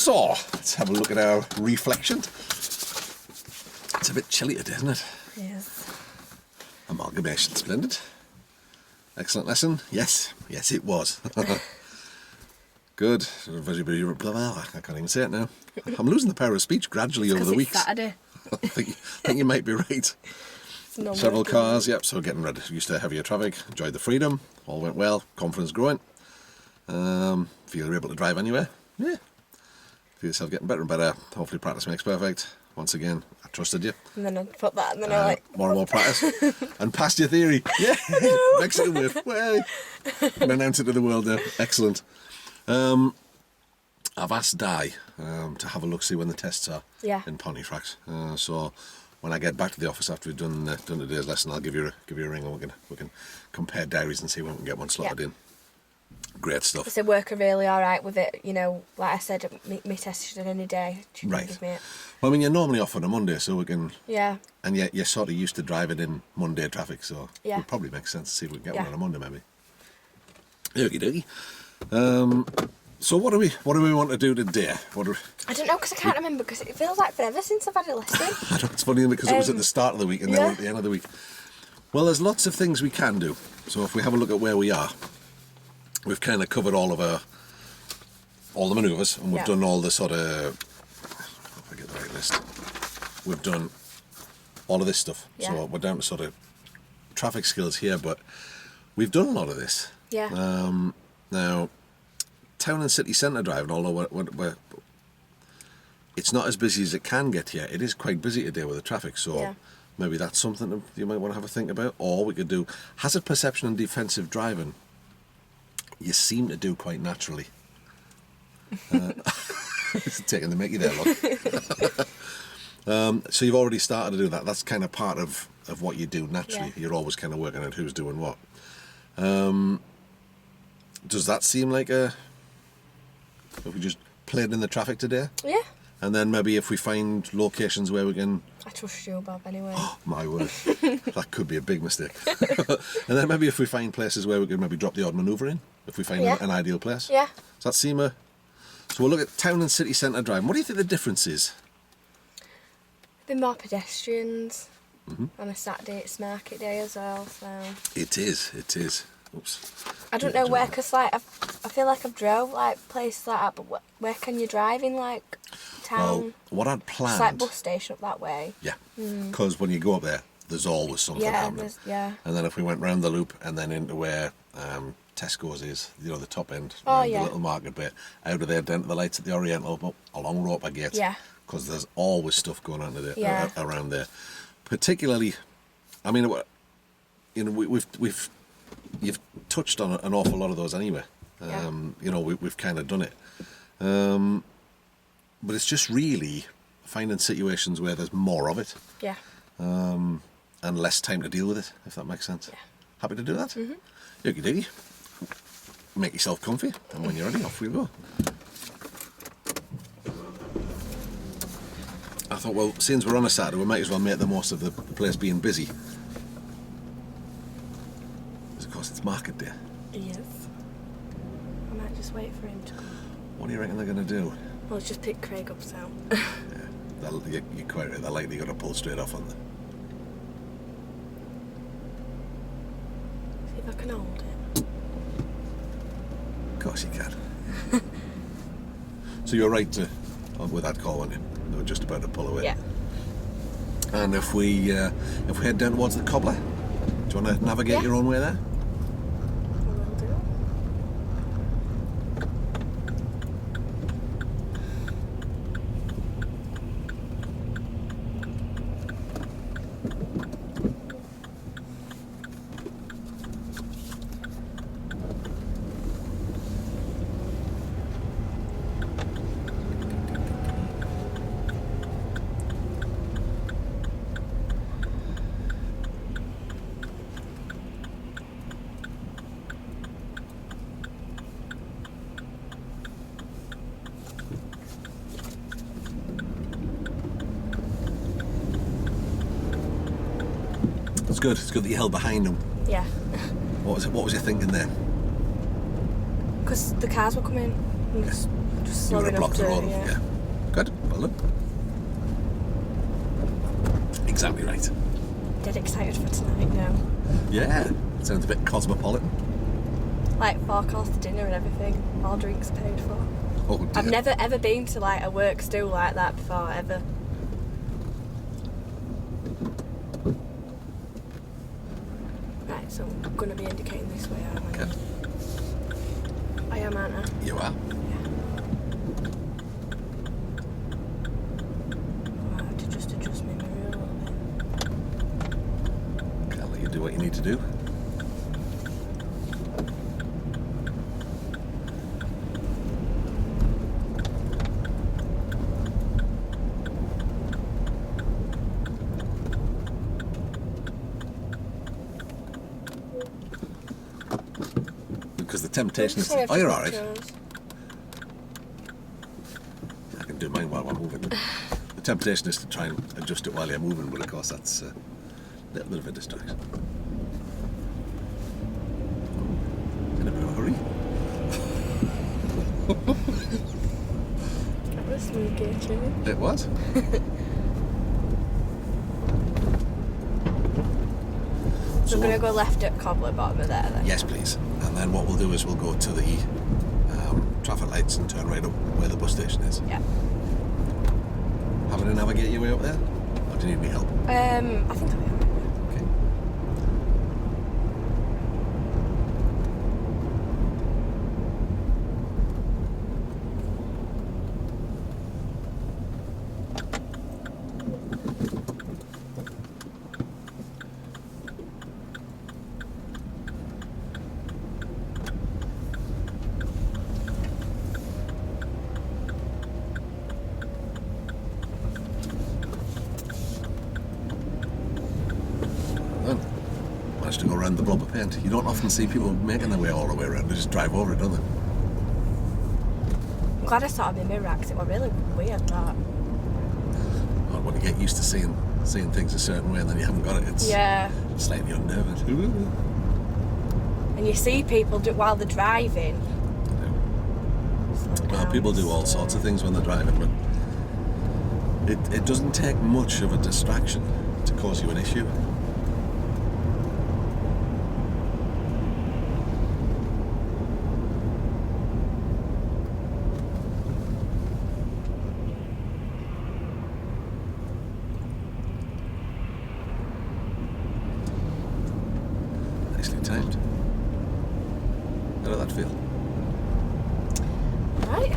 So, let's have a look at our reflection. It's a bit chilly today, isn't it? Yes. Amalgamation, splendid. Excellent lesson. Yes, yes it was. Good. I can't even say it now. I'm losing the power of speech gradually over the weeks. Saturday. I think you might be right. Several cars, yep, so getting ready. Used to heavier traffic, enjoyed the freedom, all went well, confidence growing. Feel you're able to drive anywhere. Yeah. Feel yourself getting better and better. Hopefully practice makes perfect. Once again, I trusted you. And then I put that, and then I like... More and more practice. And passed your theory. Yeah. Mexican whip. Way. And announce it to the world now. Excellent. I've asked Di to have a look, see when the tests are in Pontefract. So when I get back to the office after we've done today's lesson, I'll give you a ring and we can compare diaries and see when we can get one slotted in. Great stuff. So work are really alright with it, you know, like I said, me tested it any day. Right. Give me it. Well, I mean, you're normally off on a Monday, so we can... Yeah. And yet you're sort of used to driving in Monday traffic, so it would probably make sense to see if we can get one on a Monday, maybe. Okie dokie. So what do we want to do today? I don't know, because I can't remember, because it feels like forever since I've had a lesson. I know, it's funny because it was at the start of the week and then we're at the end of the week. Well, there's lots of things we can do. So if we have a look at where we are, we've kind of covered all the manoeuvres, and we've done all the sort of, if I get the right list, we've done all of this stuff. So we're down to sort of traffic skills here, but we've done a lot of this. Yeah. Now, town and city centre driving, although it's not as busy as it can get here, it is quite busy today with the traffic, so maybe that's something that you might want to have a think about. Or we could do hazard perception and defensive driving. You seem to do quite naturally. It's taking the mickey there, look. So you've already started to do that. That's kind of part of what you do naturally. You're always kind of working out who's doing what. Does that seem like if we just played in the traffic today? Yeah. And then maybe if we find locations where we can... I trust you, Bob, anyway. Oh, my word. That could be a big mistake. And then maybe if we find places where we can maybe drop the odd manoeuvre in, if we find an ideal place. Yeah. Does that seem So we'll look at town and city centre driving. What do you think the difference is? A bit more pedestrians. On a Saturday, it's market day as well, so... It is. Oops. I don't know where, because like, I feel like I've drove like places like that, but where can you drive in like town? Well, what I'd planned... It's like bus station up that way. Yeah, because when you go up there, there's always something happening. And then if we went round the loop and then into where Tesco's is, you know, the top end, the little market bit, out of there down to the lights at the Oriental, along Roper Gate. Yeah. Because there's always stuff going on around there. Particularly, I mean, you know, you've touched on an awful lot of those anyway. You know, we've kind of done it. But it's just really finding situations where there's more of it. Yeah. And less time to deal with it, if that makes sense. Yeah. Happy to do that? Mm-hmm. Okie dokie. Make yourself comfy, and when you're ready, off we go. I thought, well, since we're on a Saturday, we might as well make the most of the place being busy. Because, of course, it's market day. Yes. I might just wait for him to come. What do you reckon they're going to do? Well, let's just pick Craig up now. Yeah, you're quite right. They're likely going to pull straight off on them. See if I can hold it. Of course you can. So you're right with that call, weren't you? They were just about to pull away. Yeah. And if we head down towards the Cobbler, do you want to navigate your own way there? It's good. It's good that you held behind them. Yeah. What was you thinking there? Because the cars were coming. And Just you would have blocked the road. Yeah. Good. Well done. Exactly right. Dead excited for tonight now. Yeah. Sounds a bit cosmopolitan. Like 4 course dinner and everything. All drinks paid for. Oh dear. I've never ever been to like a works do like that before, ever. Right, so I'm going to be indicating this way, aren't I? Okay. I am, aren't I? You are. Yeah. I have to just adjust my mirror a little bit. Can't let you do what you need to do. Because the temptation is... Oh, you're alright. I can do mine while I'm moving. The temptation is to try and adjust it while you're moving, but of course that's a little bit of a distraction. In a bit of a hurry. That was smooth getting. It was. So we're going to go left at Cobbler Bottom of there then? Yes, please. And then what we'll do is we'll go to the traffic lights and turn right up where the bus station is. Yeah. Having to navigate your way up there? Or do you need any help? I think I'll be alright. Okay. Managed to go around the blob of paint. You don't often see people making their way all the way around. They just drive over it, don't they? I'm glad I started my mirror because it was really weird, that. Or when you get used to seeing things a certain way and then you haven't got it, it's slightly unnerving. And you see people do while they're driving. Well, people do all sorts of things when they're driving, but it doesn't take much of a distraction to cause you an issue. Nicely timed. How did that feel? Right.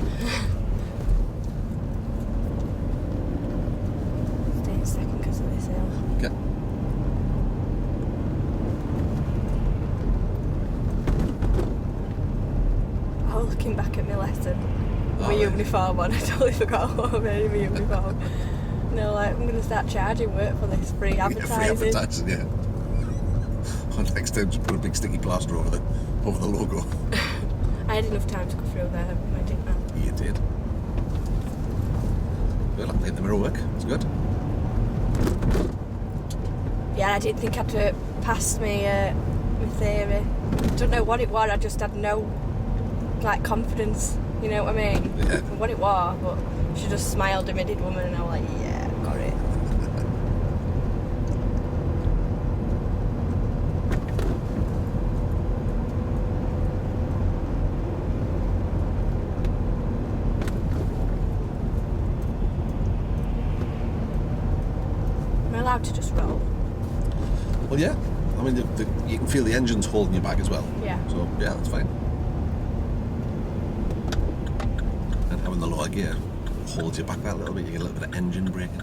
Stay a second because of this hill. Okay. I was looking back at my lesson. My uniform on. I totally forgot what I made in my uniform. And they're like, I'm going to start charging work for this free advertising. Free advertising, yeah. Next time, just put a big sticky plaster over the logo. I had enough time to go through there, I didn't I? You did. Well, I think the mirror work. It's good. Yeah, I didn't think I'd passed my theory. Don't know what it was. I just had no confidence. You know what I mean? Yeah. What it was, but she just smiled at me, did woman, and I was like, yeah, got it. Allowed to just roll. Well, yeah. I mean, you can feel the engines holding you back as well. Yeah. So, yeah, that's fine. And having the lower gear holds you back that little bit. You get a little bit of engine braking.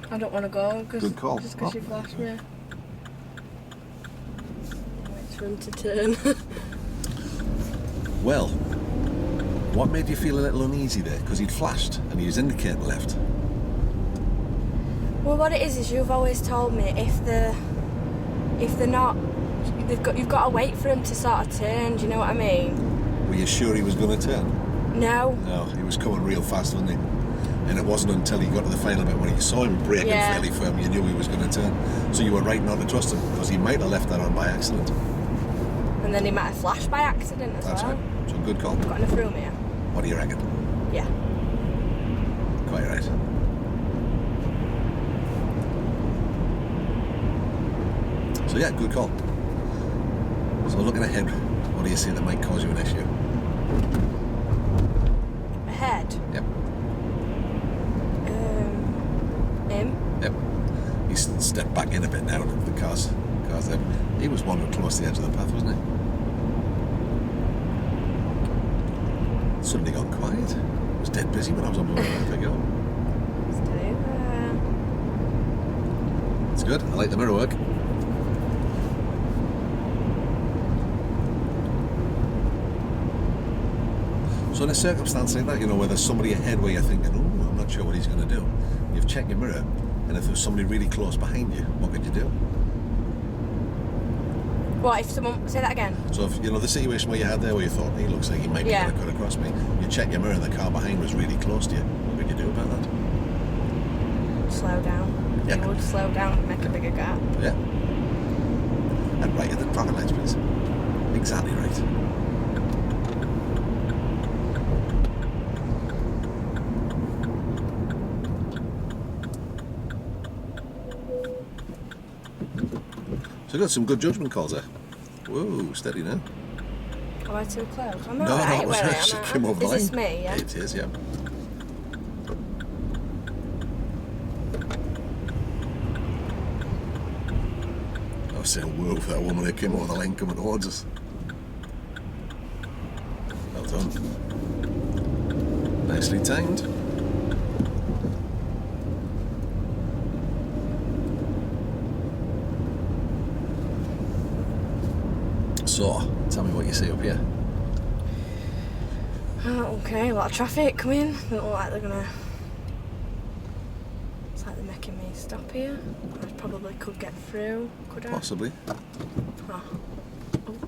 I don't want to go Good call. just because you flashed me. Room to turn. Well, what made you feel a little uneasy there? Because he'd flashed and he was indicating left. Well, what it is you've always told me if they're not, you've got to wait for him to sort of turn. Do you know what I mean? Were you sure he was going to turn? No. No, he was coming real fast, wasn't he? And it wasn't until he got to the final bit when he saw him braking fairly firm, you knew he was going to turn. So you were right not to trust him, because he might have left that on by accident. And then he might have flashed by accident as well. That's right. So good call. Got enough room here. What do you reckon? Yeah. Quite right. So yeah, good call. So looking ahead, what do you see that might cause you an issue? Ahead? Yep. Him? Yep. He's stepped back in a bit now. The car's there. He was wandering close to the edge of the path, wasn't he? Suddenly gone quiet. It was dead busy when I was on my way to pick it up. It's good. I like the mirror work. So in a circumstance like that, you know, where there's somebody ahead where you're thinking, oh, I'm not sure what he's going to do, you've checked your mirror, and if there's somebody really close behind you, what could you do? What, if someone... Say that again? So if, you know, the situation where you had there where you thought, he looks like he might be going to cut across me, you check your mirror and the car behind was really close to you, what could you do about that? Slow down. Yeah. You would slow down and make a bigger gap. Yeah. And right at the traffic lights, please. Exactly right. So you've got some good judgment calls there. Whoa, steady now. Am I too close? I'm No, alright. it was Where actually am I? came over the line. Is this me, yeah? It is, yeah. I was saying whoa for that woman that came over the line coming towards us. Well done. Nicely timed. So, tell me what you see up here. Okay, a lot of traffic coming. They look like they're gonna... It's like they're making me stop here. I probably could get through, could I? Possibly. Oh,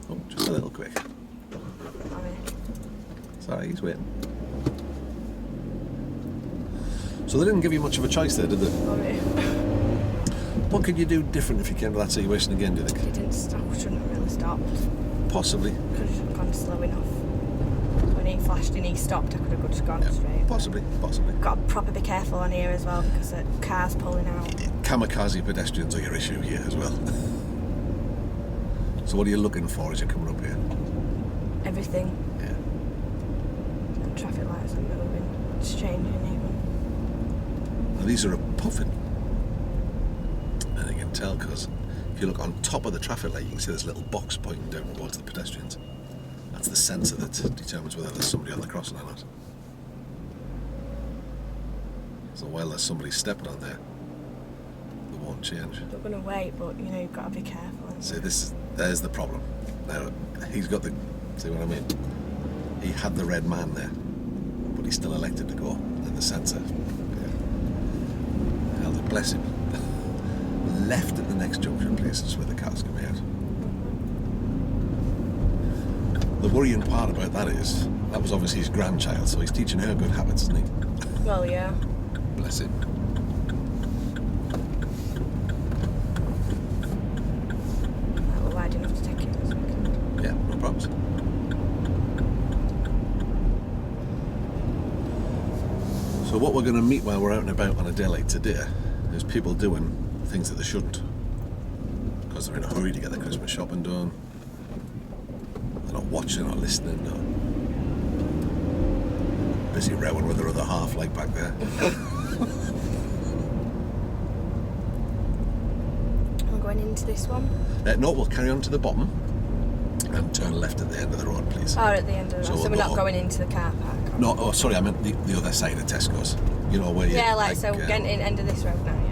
Oh, just a little quick. sorry. Sorry, he's waiting. So they didn't give you much of a choice there, did they? Sorry. What could you do different if you came to that situation again, do you think? He didn't stop, shouldn't have really stopped. Possibly. Could have gone slow enough. When he flashed and he stopped, I could have just gone straight. Possibly. Got to proper be careful on here as well because the car's pulling out. Kamikaze pedestrians are your issue here as well. So what are you looking for as you're coming up here? Everything. Yeah. And traffic lights are moving. It's changing even. Now these are a puffin. And you can tell because if you look on top of the traffic light, you can see this little box pointing down towards the pedestrians. That's the sensor that determines whether there's somebody on the crossing or not. So while there's somebody stepping on there, they won't change. They're going to wait, but you know, you've got to be careful. See, there's the problem. Now, he's got see what I mean? He had the red man there, but he still elected to go in the sensor. Yeah. Held it, bless him. Left at the next junction, please, is where the car's coming out. The worrying part about that is, that was obviously his grandchild, so he's teaching her good habits, isn't he? Well, yeah. Bless him. Well, wide enough to take it in a second. Yeah, no problems. So what we're going to meet while we're out and about on a day like today is people doing things that they shouldn't, because they're in a hurry to get their Christmas shopping done. They're not watching or listening, or busy rowing with their other half like back there. I'm going into this one. No, we'll carry on to the bottom and turn left at the end of the road, please. Oh, at the end of the road. So we're not going into the car park? No, oh sorry, I meant the other side of Tesco's. You know where you... Yeah, so we're getting in end of this road now, yeah.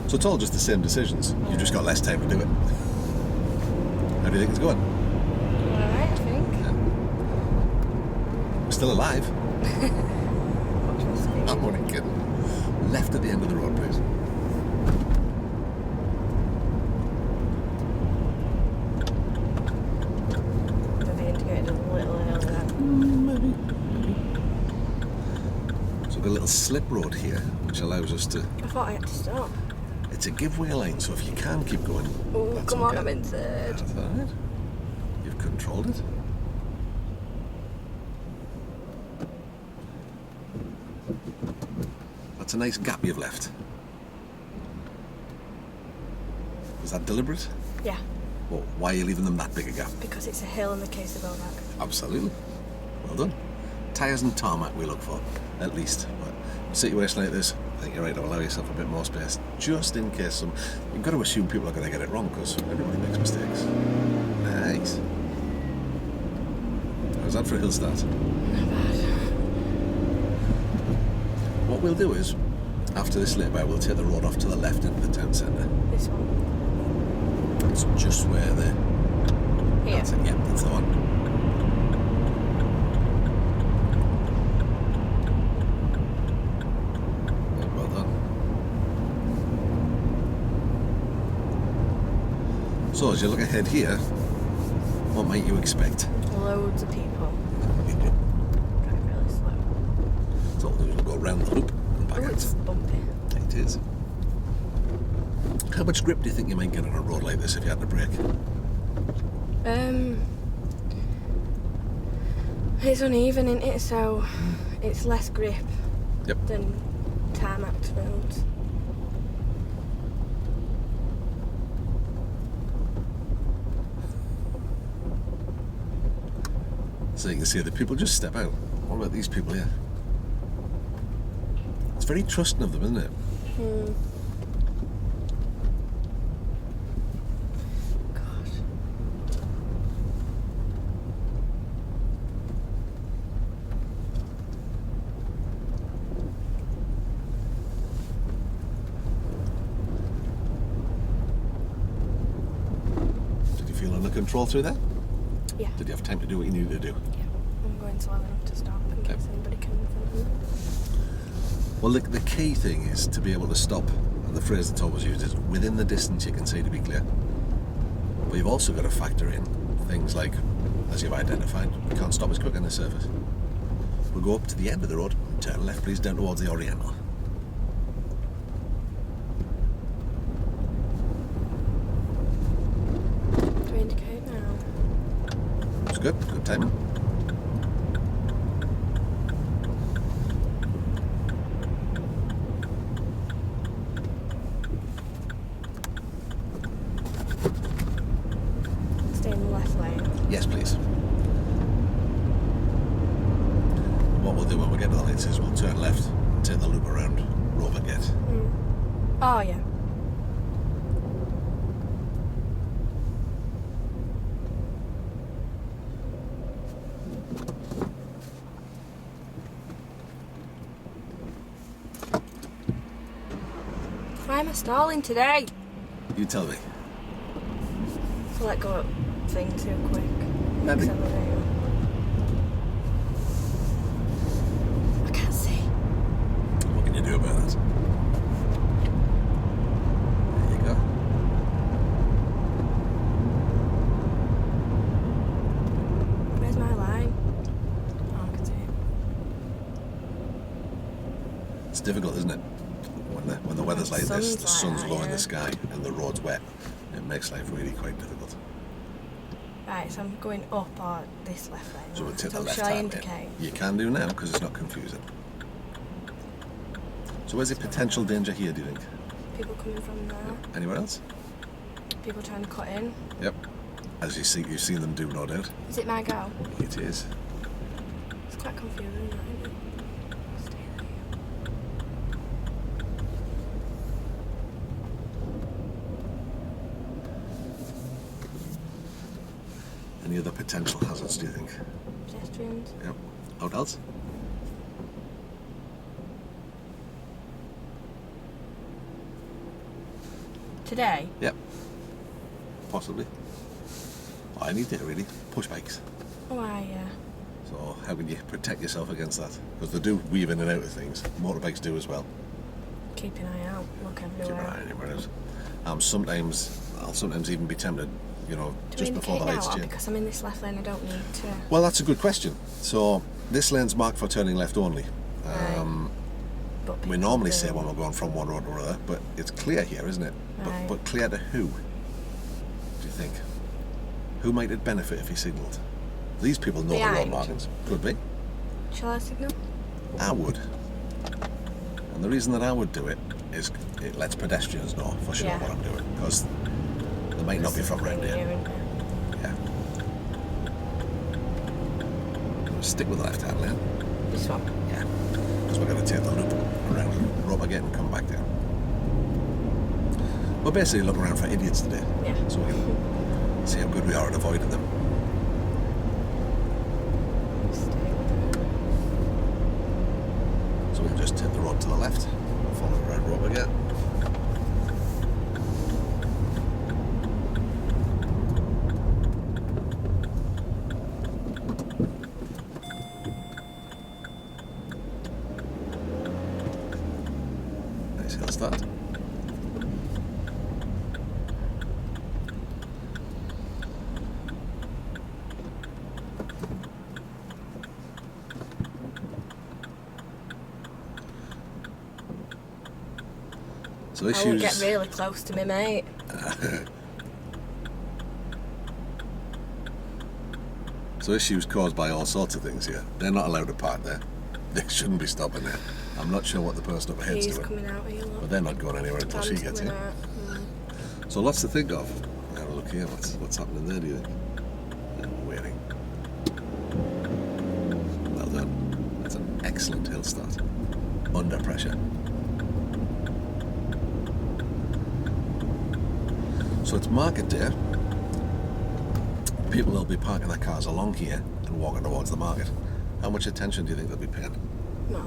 So So it's all just the same decisions. Yeah. You've just got less time to do it. How do you think it's going? Alright, I think. Yeah. We're still alive. I'm only kidding. Left at the end of the road, please. Maybe the indicator's a little earlier. Maybe. So we've got a little slip road here, which allows us to... I thought I had to stop. It's a giveaway line, so if you can keep going... Oh, come on, I'm in third. That's alright. You've controlled it. That's a nice gap you've left. Was that deliberate? Yeah. Well, why are you leaving them that big a gap? Because it's a hill and the case of go back. Absolutely. Well done. Tyres and tarmac we look for, at least. But in a situation like this, I think you're right to allow yourself a bit more space, just in case some... You've got to assume people are going to get it wrong, because everybody makes mistakes. Nice. How's that for a hill start? Not bad. What we'll do is, after this lay-by, we'll take the road off to the left into the town centre. This one? It's just where the... Here? That's it, yeah, that's the one. Well done. So, as you look ahead here, what might you expect? Loads of people. Drive really slow. So all we'll do is we'll go round the loop and back out. It's bumpy. It is. How much grip do you think you might get on a road like this if you had to brake? It's uneven, isn't it? So it's less grip than tarmacked roads. So you can see the people just step out. What about these people here? It's very trusting of them, isn't it? God. Did you feel under control through that? Yeah. Did you have time to do what you needed to do? Yeah. I'm going slow enough to stop in case anybody can in front of me. Well, the key thing is to be able to stop, and the phrase that's always used is within the distance you can see to be clear. But you've also got to factor in things like, as you've identified, you can't stop as quick on the surface. We'll go up to the end of the road, turn left please down towards the Oriental. Do we indicate now? It's good timing. Stay in the left lane. Yes, please. What we'll do when we get to the lights is we'll turn left, take the loop around Rovergate. Oh, yeah. Why am I stalling today? You tell me. To let go of thing too quick. Maybe. Accelerator. I can't see. What can you do about that? There you go. Where's my line? Oh, I can see it. It's difficult, isn't it? When the weather's like this, the sun's low in the yeah. sky and the road's wet, it makes life really quite difficult. Right, so I'm going up or this left lane. So we'll take the So left shall I hand indicate? in. You can do now because it's not confusing. So where's the potential danger here, do you think? People coming from there. Yep. Anywhere else? People trying to cut in. Yep. As you see, you've seen them do, no doubt. Is it my go? It is. It's quite confusing, isn't it? Stay there. Any other potential hazards, do you think? Pedestrians. Yep. What else? Today? Yep. Possibly. Well, any day really. Push bikes. Oh, yeah. So how can you protect yourself against that? Because they do weave in and out of things. Motorbikes do as well. Keep an eye out. Look everywhere. Keep an eye anywhere else. I'll sometimes even be tempted, you know, just before the lights change. Because I'm in this left lane, I don't need to. Well, that's a good question. So this lane's marked for turning left only. We normally say when we're going from one road to another, but it's clear here, isn't it? Right. But clear to who? Do you think? Who might it benefit if he signalled? These people know the road markings. Could be. Shall I signal? I would. And the reason that I would do it is it lets pedestrians know for sure what I'm doing, because they might not be from around here. Yeah. We'll stick with the left-hand lane. This one? Yeah. Because we're going to take the loop around Rob again and come back down. We're basically looking around for idiots today. Yeah. So we can see how good we are at avoiding them. So we'll just take the road to the left, follow around Rob again. Nice hill start. So I won't get really close to me, mate. So issues caused by all sorts of things here. They're not allowed to park there. They shouldn't be stopping there. I'm not sure what the person up ahead's doing. Coming out here, look. But they're not going anywhere until she gets here. So lots to think of. Have a look here. What's happening there, do you think? Waiting. Well done. That's an excellent hill start. Under pressure. So it's market day. People will be parking their cars along here and walking towards the market. How much attention do you think they'll be paying? No.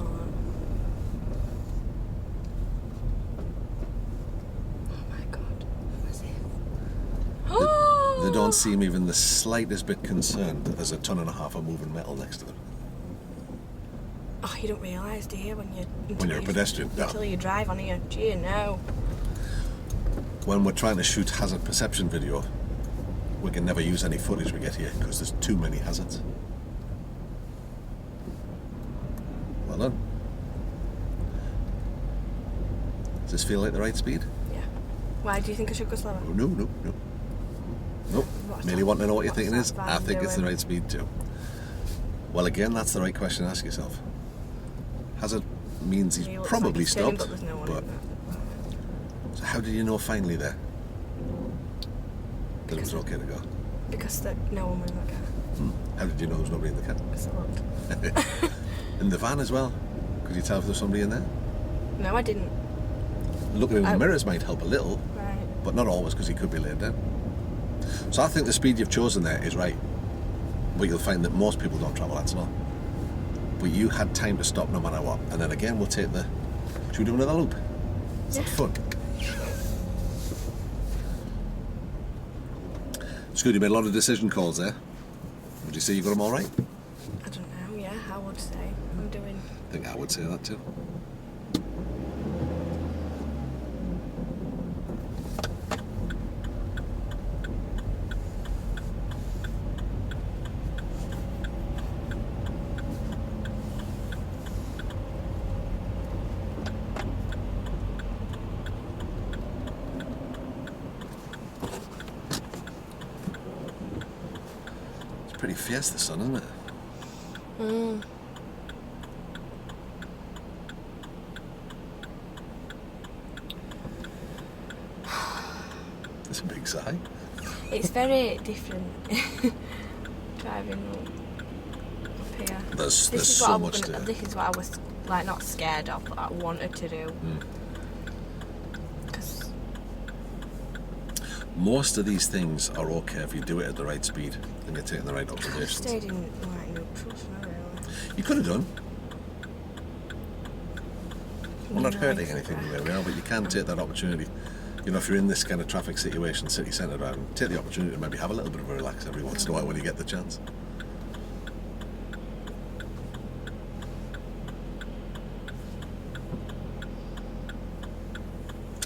Oh my God. They don't seem even the slightest bit concerned that there's 1.5 tons of moving metal next to them. Oh, you don't realise, do you, when you're a pedestrian? No. Until you drive on here. Gee, no. When we're trying to shoot hazard perception video, we can never use any footage we get here because there's too many hazards. Well done. Does this feel like the right speed? Yeah. Why do you think I should go slower? No. Nope. Merely wanting to know what you're thinking is, I think it's the right speed too. Well, again, that's the right question to ask yourself. Hazard means he's probably stopped, but there's no one in there. So how did you know finally there that it was okay to go? Because no one was in the car. How did you know there was nobody in the car? Because I looked. In the van as well? Could you tell if there was somebody in there? No, I didn't. Looking in the mirrors might help a little, right, but not always, because he could be laid down. So I think the speed you've chosen there is right, but you'll find that most people don't travel that slow. But you had time to stop no matter what. And then again, we'll take the... Should we do another loop? It's not fun. It's good, you made a lot of decision calls there. Would you say you got them all right? I don't know, yeah, I would say. I'm doing... I think I would say that too. Pretty fierce, the sun, isn't it? It's a big sigh. It's very different driving up here. There's so much to... This is what I was like not scared of, but I wanted to do. Because most of these things are okay if you do it at the right speed and you're taking the right observations. I stayed in like neutral, not really. You could have done. We're not hurting anything where we are, but you can take that opportunity You know, if you're in this kind of traffic situation, city centre driving, take the opportunity to maybe have a little bit of a relax every once in a while when you get the chance.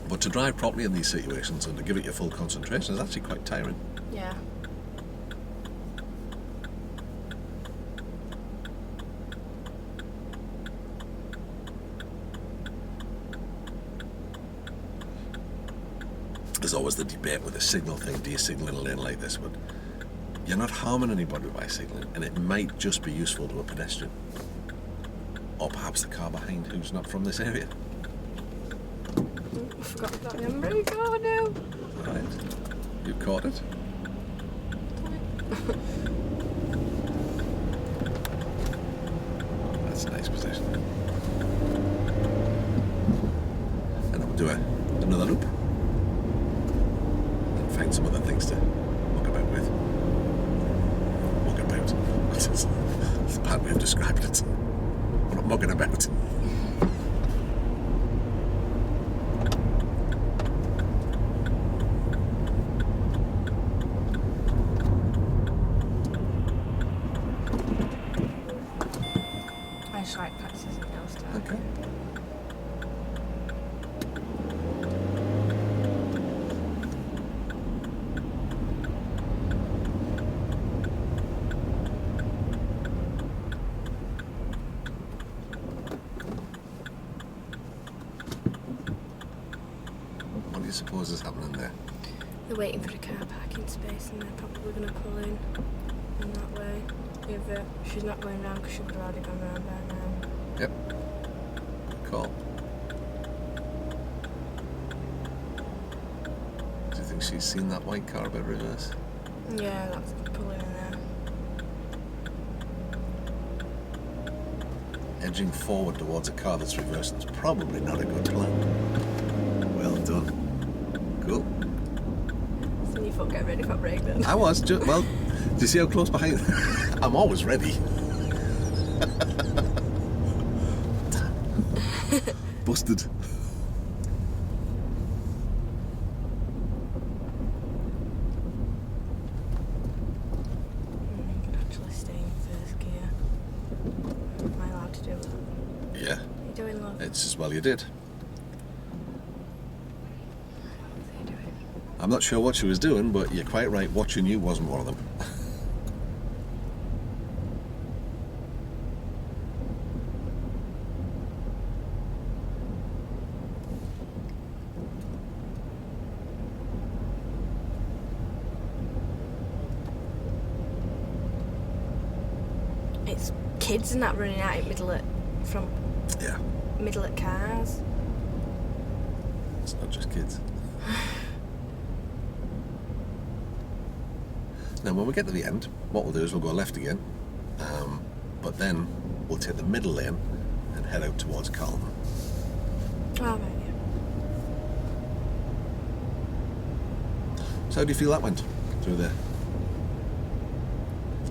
But to drive properly in these situations and to give it your full concentration is actually quite tiring. Yeah. There's always the debate with the signal thing. Do you signal in a lane like this? But you're not harming anybody by signalling, and it might just be useful to a pedestrian. Or perhaps the car behind who's not from this area. I forgot that number. Oh no! Alright. You caught it? That's a nice position. And then we'll do another loop. And find some other things to muck about with. Muck about. That's a bad way of describing it. We're not mucking about. Like practices and else too. Okay. What do you suppose is happening there? They're waiting for a car parking space and they're probably going to pull in that way. If she's not going round because she would have already gone round by now. Yep. Cool. Do you think she's seen that white car about reverse? Yeah, that's pulling in there. Edging forward towards a car that's reversing is probably not a good plan. Well done. Cool. So you thought get ready for break then? I was just, well, do you see how close behind? I'm always ready. Busted. You can actually stay in first gear. Am I allowed to do that? Yeah. You're doing love. It's as well you did. What are you doing? I'm not sure what she was doing, but you're quite right. Watching you wasn't one of them. It's kids and that running out in middle at cars. It's not just kids. Now when we get to the end, what we'll do is we'll go left again, but then we'll take the middle lane and head out towards Carlton. Oh, right, yeah. So how do you feel that went through there?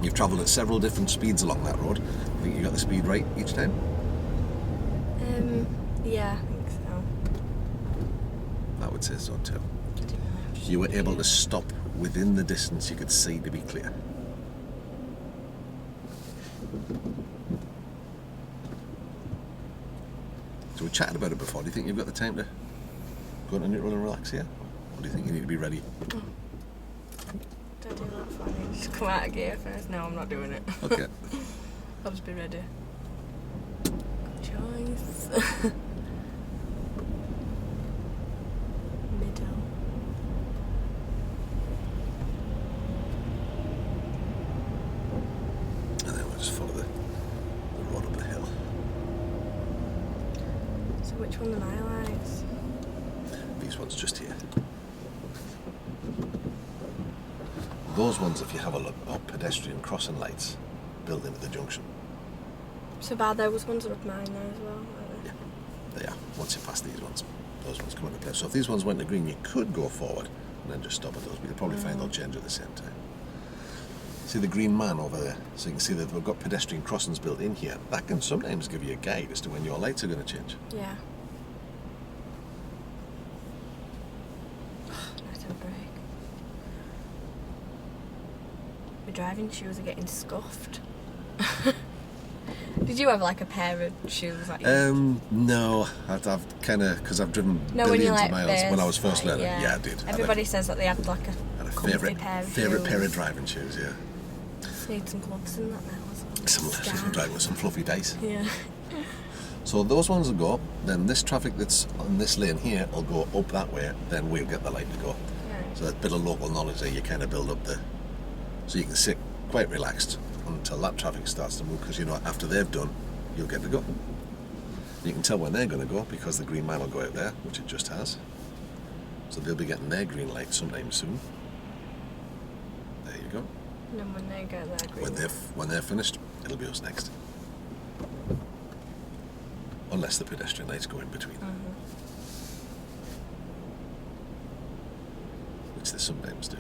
You've travelled at several different speeds along that road. I think you got the speed right each time? Yeah, I think so. I would say so too. You were able to stop within the distance you could see to be clear. So we chatted about it before. Do you think you've got the time to go into neutral and relax here? Or do you think you need to be ready? Don't do that for me. Just come out of gear first. No, I'm not doing it. Okay. I'll just be ready. Good choice. Middle. And then we'll just follow the road up the hill. So which one are my lights? These ones just here. Those ones, if you have a look, are pedestrian crossing lights built into the junction. So bad those ones are up mine there as well, aren't they? Yeah, they are. Once you pass these ones, those ones come into place. So if these ones went to green, you could go forward and then just stop at those, but you'll probably find they'll change at the same time. See the green man over there? So you can see that we've got pedestrian crossings built in here. That can sometimes give you a guide as to when your lights are going to change. Yeah. left-hand brake. My driving shoes are getting scuffed. Did you have like a pair of shoes like No, I've kind of, because I've driven billions of miles when I was first learning. Yeah, I did. Everybody says that they had like a favourite pair of driving shoes, yeah. Need some gloves in that now as well. Some driving with some fluffy dice. Yeah. So those ones will go, then this traffic that's on this lane here will go up that way, then we'll get the light to go. Right. So that bit of local knowledge there, you kind of build up so you can sit quite relaxed until that traffic starts to move, because you know after they've done, you'll get to go. You can tell when they're going to go because the green line will go out there, which it just has. So they'll be getting their green light sometime soon. There you go. And then when they get their green when they're finished, it'll be us next. Unless the pedestrian lights go in between. Which they sometimes do.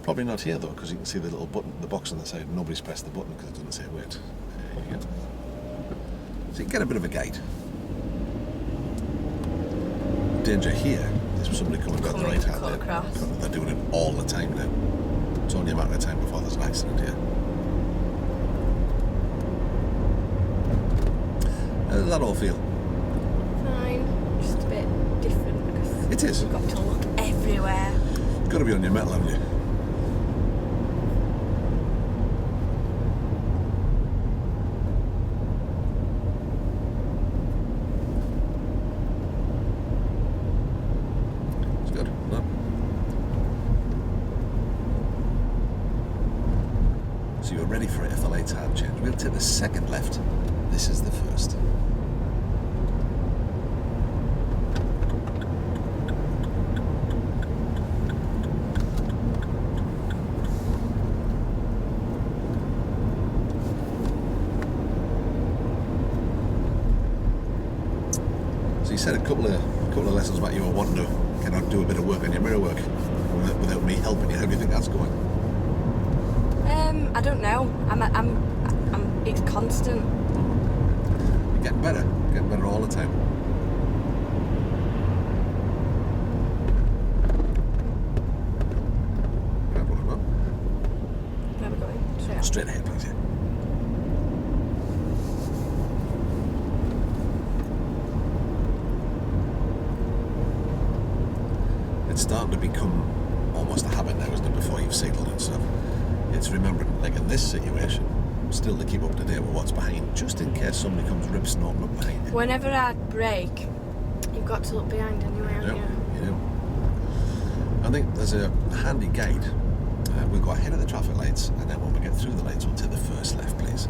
Probably not here though, because you can see the little button, the box on the side. Nobody's pressed the button because it doesn't say wait. There you go. So you can get a bit of a guide. Danger here is somebody coming down the right hand lane. They're doing it all the time now. It's only a matter of time before there's an accident here. How does that all feel? Fine, just a bit different because it is. You've got to look everywhere. You've got to be on your mettle, haven't you? It's good. No. So you're ready for it if the lights had changed. We'll take the second left. This is the first. So you said a couple of lessons back you were wanting to kind of do a bit of work on your mirror work without me helping you. How do you think that's going? I don't know. It's constant. Getting better all the time. Where are we going? Straight ahead, please. Yeah. It's starting to become almost a habit now, isn't it? Before you've signalled and stuff, it's remembering, like in this situation, still to keep up to date with what's behind, just in case somebody comes rip snorting up behind you. Whenever I brake, you've got to look behind anyway, haven't you? You do. I think there's a handy guide. We'll go ahead of the traffic lights, and then when we get through the lights, we'll take the first left, please.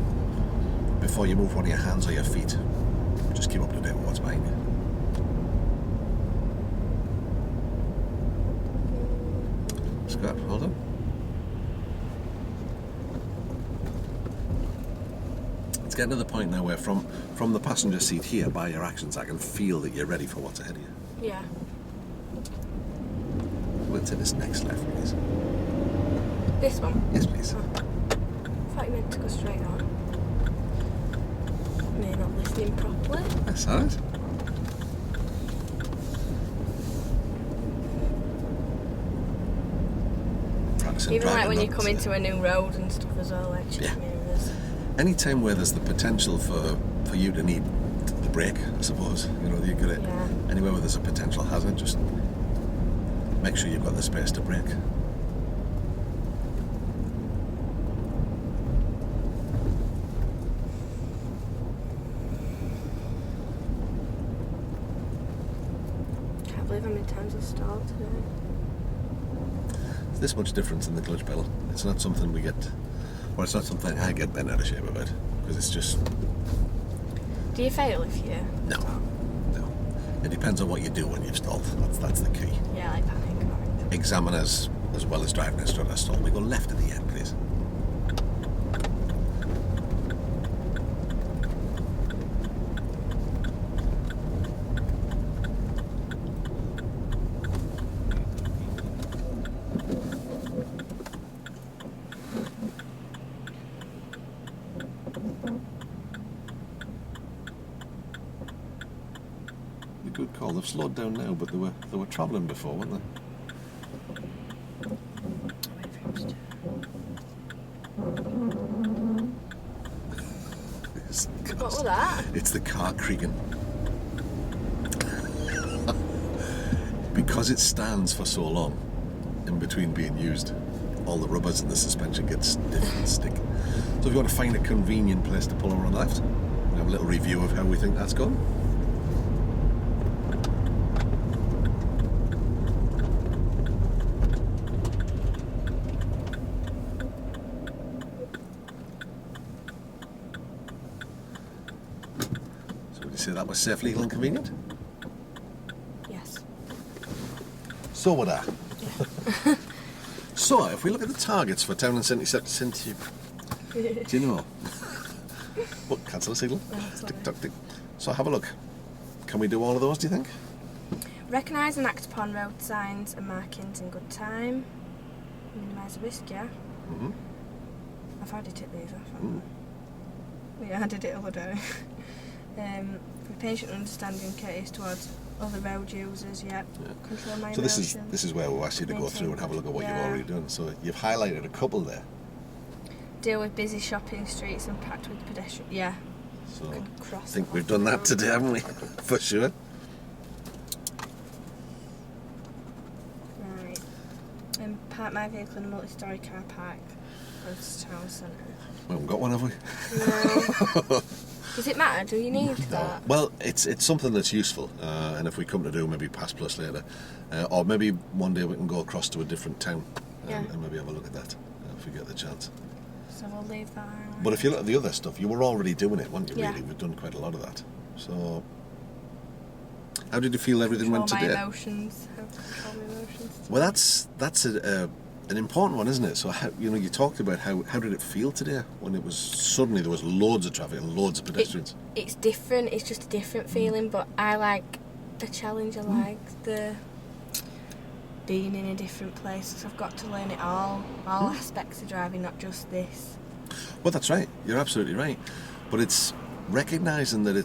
Before you move one of your hands or your feet, just keep up to date with what's behind you. Scott, hold on. It's getting to the point now where from the passenger seat here, by your actions, I can feel that you're ready for what's ahead of you. Yeah. We'll take this next left, please. This one? Yes, please. Oh. I thought you meant to go straight on. Maybe not listening properly. That's alright. Even like when you come into a new road and stuff as well, like check mirrors. Any time where there's the potential for you to need the brake, I suppose, you know, you're good at anywhere where there's a potential hazard, just make sure you've got the space to brake. Can't believe how many times I've stalled today. This much difference in the clutch pedal. It's not something we get, well, it's not something I get bent out of shape about, because it's just... Do you fail if you... No. It depends on what you do when you've stalled. That's the key. Yeah, like panic. Examiners, as well as driving instructors, stall. We go left at the end, please. good call. They've slowed down now, but they were travelling before, weren't they? What was that? It's the car creaking. Because it stands for so long in between being used, all the rubbers in the suspension get stiff and stick. So if you want to find a convenient place to pull over on the left, we'll have a little review of how we think that's gone. So would you say that was safe, legal and convenient? Yes. So would I. Yeah. So, if we look at the targets for town and city, do you know? What, cancel the signal? Oh, tick tock tick. So have a look. Can we do all of those, do you think? Recognise and act upon road signs and markings in good time. Minimise risk, yeah? Mm-hmm. I've already ticked these off, haven't I? Yeah, I did it the other day. Be patient, understanding, courteous towards other road users, yeah. Control my emotions. So this is where we'll ask you to go through and have a look at what you've already done. So you've highlighted a couple there. Deal with busy shopping streets and packed with pedestrians. Yeah. So I think we've done that today, haven't we? For sure. Right. Park my vehicle in a multi-storey car park close to town centre. We haven't got one, have we? No. Does it matter? Do you need that? Well, it's something that's useful, and if we come to do maybe past plus later, or maybe one day we can go across to a different town and maybe have a look at that if we get the chance. So we'll leave that out. But if you look at the other stuff, you were already doing it, weren't you? Yeah. Really, we've done quite a lot of that. So, how did you feel everything went today? How to control my emotions. Well, that's an important one, isn't it? So, you talked about how did it feel today when it was suddenly there was loads of traffic and loads of pedestrians. It's different. It's just a different feeling. But I like the challenge. I like the being in a different place. So I've got to learn it all aspects of driving, not just this. Well, that's right. You're absolutely right. But it's recognising that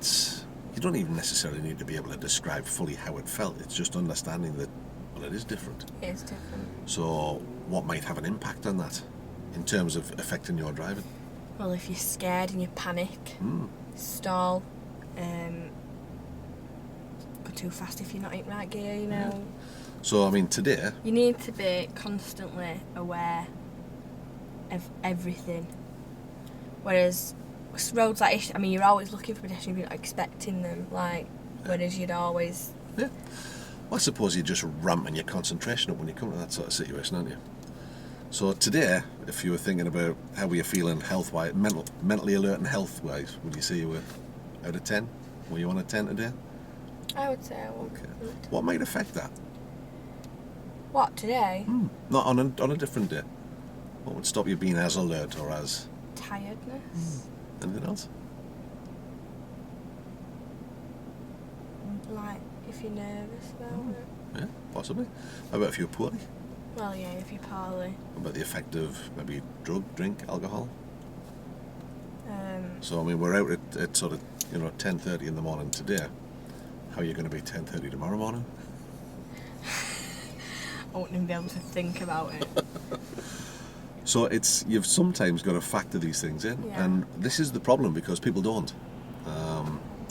you don't even necessarily need to be able to describe fully how it felt. It's just understanding that, well, it is different. It is different. So what might have an impact on that in terms of affecting your driving? Well, if you're scared and you panic, stall, go too fast if you're not in right gear, you know. Yeah. So, I mean, today... You need to be constantly aware of everything. Whereas roads like this, I mean, you're always looking for pedestrians, you're not expecting them, whereas you'd always... Yeah. Well, I suppose you're just ramping your concentration up when you come to that sort of situation, aren't you? So today, if you were thinking about how were you feeling health-wise, mentally alert and health-wise, would you say you were out of 10? Were you on a 10 today? I would say I would. Okay. What might affect that? What, today? Not on a different day. What would stop you being as alert or as... Tiredness. Anything else? Like, if you're nervous about it. Yeah, possibly. How about if you're poorly? Well, yeah, if you're poorly. What about the effect of maybe drink, alcohol? So, I mean, we're out at sort of, 10:30 in the morning today. How are you going to be 10:30 tomorrow morning? I wouldn't even be able to think about it. So you've sometimes got to factor these things in, and this is the problem because people don't.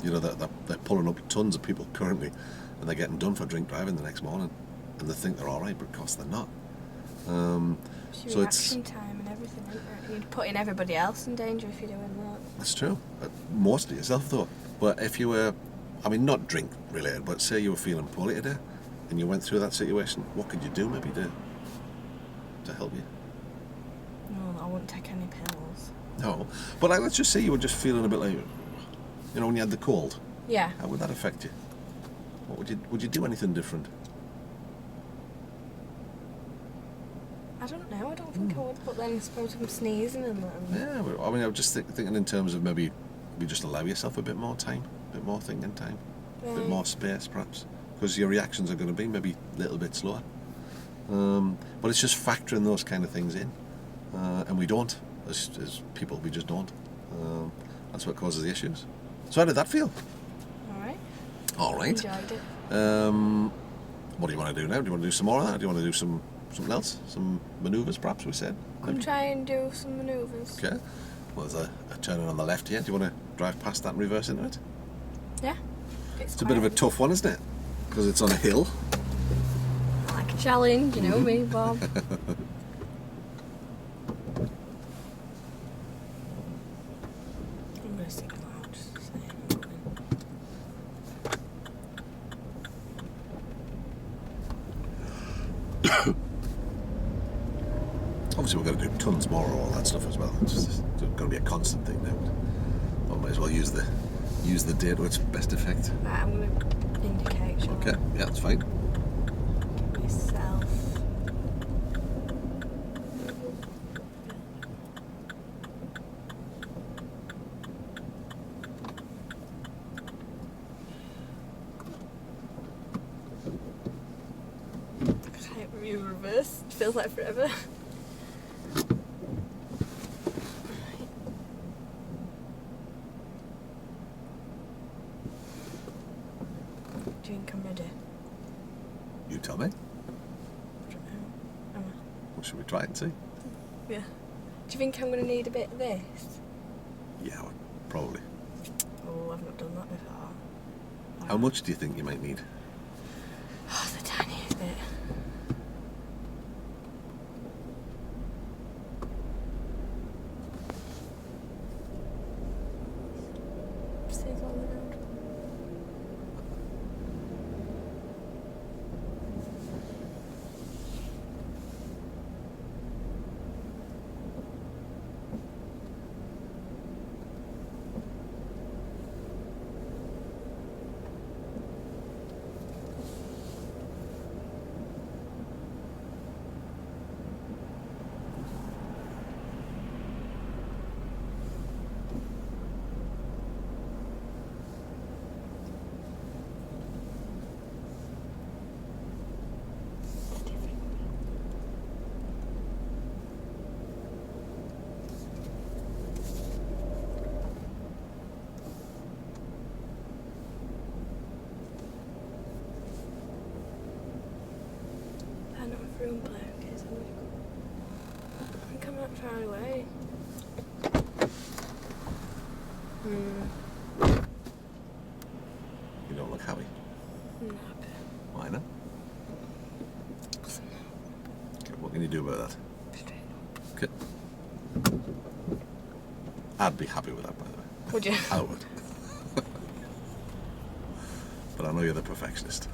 They're pulling up tons of people currently, and they're getting done for drink driving the next morning, and they think they're all right, but of course they're not. It's your reaction time and everything, isn't it? You're putting everybody else in danger if you're doing that. That's true. Mostly yourself, though. But if you were, not drink related, but say you were feeling poorly today, and you went through that situation, what could you do maybe to help you? No, I wouldn't take any pills. No, but let's just say you were just feeling a bit like, when you had the cold. Yeah. How would that affect you? What would you do anything different? I don't know. I don't think I would. But then I suppose I'm sneezing and that. Yeah, I was just thinking in terms of maybe you just allow yourself a bit more time, a bit more thinking time, a bit more space perhaps, because your reactions are going to be maybe a little bit slower. But it's just factoring those kind of things in, and we don't, as people, we just don't. That's what causes the issues. So how did that feel? All right. All right. Enjoyed it. What do you want to do now? Do you want to do some more of that? Do you want to do something else? Some manoeuvres, perhaps, we said? Could try and do some manoeuvres. Okay. Well, there's a turning on the left here. Do you want to drive past that and reverse into it? Yeah. It's a bit of a tough one, isn't it? Because it's on a hill. I like a challenge, you know me, Bob. I'm going to sing loud, just saying. Obviously, we're going to do tons more of all that stuff as well. It's just going to be a constant thing now. I might as well use the day to its best effect. Right, I'm going to indicate. Okay, yeah, that's fine. Give myself. I can't remember reverse. It feels like forever. Do you think I'm ready? You tell me. I don't know. Am I? Well, should we try it and see? Yeah. Do you think I'm going to need a bit of this? Yeah, well, probably. Oh, I've not done that before. How much do you think you might need? Oh, the tiniest bit. Stays on the road. Room play, okay, so I think I'm not far away. You don't look happy. No. Why not? Okay, what can you do about that? Straight Okay. I'd be happy with that, by the way. Would you? I would. But I know you're the perfectionist.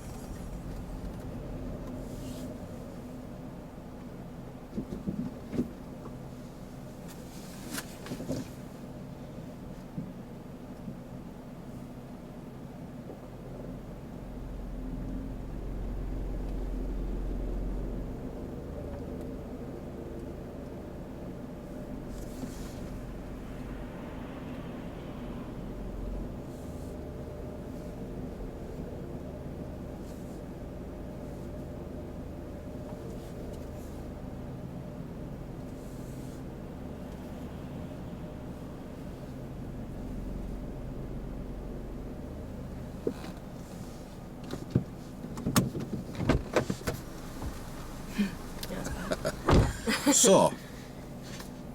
So,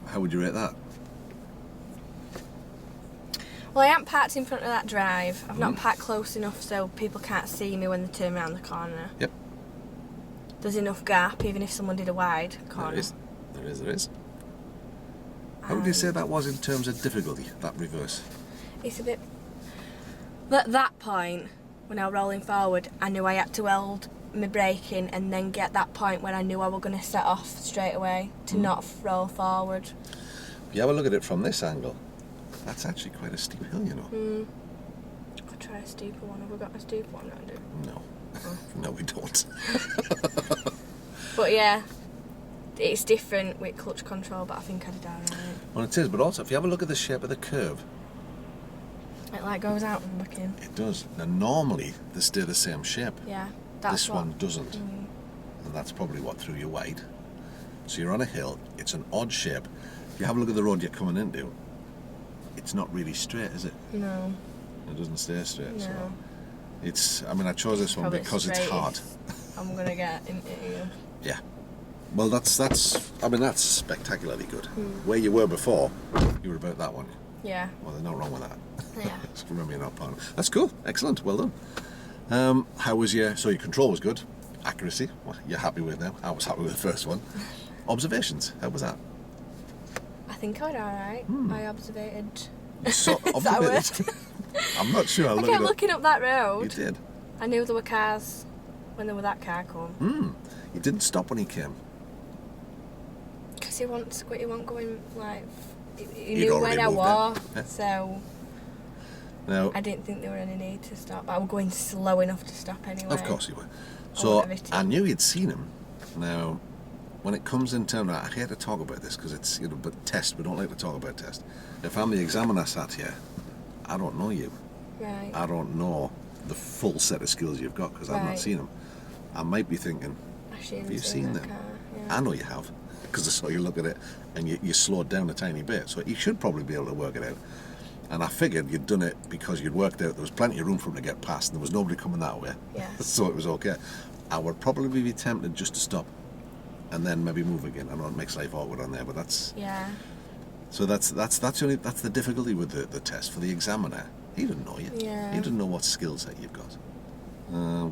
how would you rate that? Well, I am parked in front of that drive. I've not parked close enough so people can't see me when they turn around the corner. Yep. There's enough gap, even if someone did a wide corner. There is. How would you say that was in terms of difficulty, that reverse? It's a bit... At that point, when I was rolling forward, I knew I had to hold my braking and then get that point when I knew I was going to set off straight away to not roll forward. If you have a look at it from this angle, that's actually quite a steep hill, you know. I'll try a steeper one. Have we got a steeper one? I do. No. No, we don't. But yeah, it's different with clutch control, but I think I did alright. Well, it is, but also if you have a look at the shape of the curve, It like goes out and back in. it does. Now normally they stay the same shape. Yeah, This one doesn't. And that's probably what threw you wide. So you're on a hill, it's an odd shape. If you have a look at the road you're coming into, it's not really straight, is it? No. It doesn't stay straight. No. So I mean, I chose this one because it's hard. I'm gonna get into you. Yeah. Well, that's spectacularly good. Where you were before, you were about that one. Yeah. Well, there's no wrong with that. Yeah. Just remember you're not part of it. That's cool. Excellent. Well done. How was your control was good. Accuracy, what you're happy with now. I was happy with the first one. Observations, how was that? I think I did alright. I observated. Observated? I'm not sure. I kept looking up that road. You did? I knew there were cars when there were that car come. You didn't stop when he came? Because he wasn't going like... He knew when I was, so... Now, I didn't think there were any need to stop. I was going slow enough to stop anyway. Of course you were. So I knew you'd seen him. Now, when it comes in terms, I hate to talk about this because it's but test. We don't like to talk about test. If I'm the examiner sat here, I don't know you. Right. I don't know the full set of skills you've got because I've not seen them. I might be thinking, have you seen them? Yeah. I know you have because I saw you look at it and you slowed down a tiny bit. So you should probably be able to work it out. And I figured you'd done it because you'd worked out there was plenty of room for him to get past and there was nobody coming that way. Yeah. So it was okay. I would probably be tempted just to stop and then maybe move again. I know it makes life awkward on there, but that's... Yeah. So that's the difficulty with the test for the examiner. He didn't know you. Yeah. He didn't know what skill set you've got.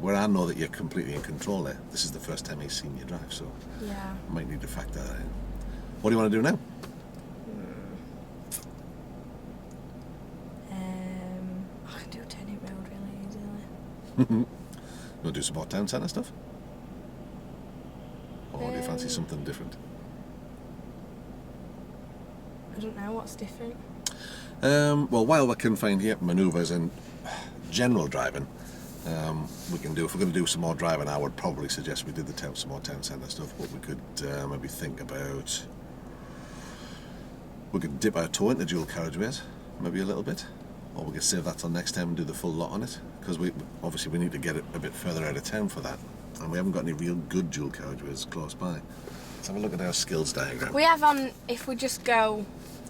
Where I know that you're completely in control there. This is the first time he's seen you drive, so yeah. I might need to factor that in. What do you want to do now? I can do turning road really easily. You want to do some more town centre stuff? Or do you fancy something different? I don't know, what's different? Well, while we can find here manoeuvres and general driving, we can do, if we're going to do some more driving, I would probably suggest we did some more town centre stuff, but we could maybe think about, we could dip our toe into dual carriageways, maybe a little bit, or we could save that till next time and do the full lot on it, because we need to get it a bit further out of town for that, and we haven't got any real good dual carriageways close by. Let's have a look at our skills diagram. We have on, if we just go...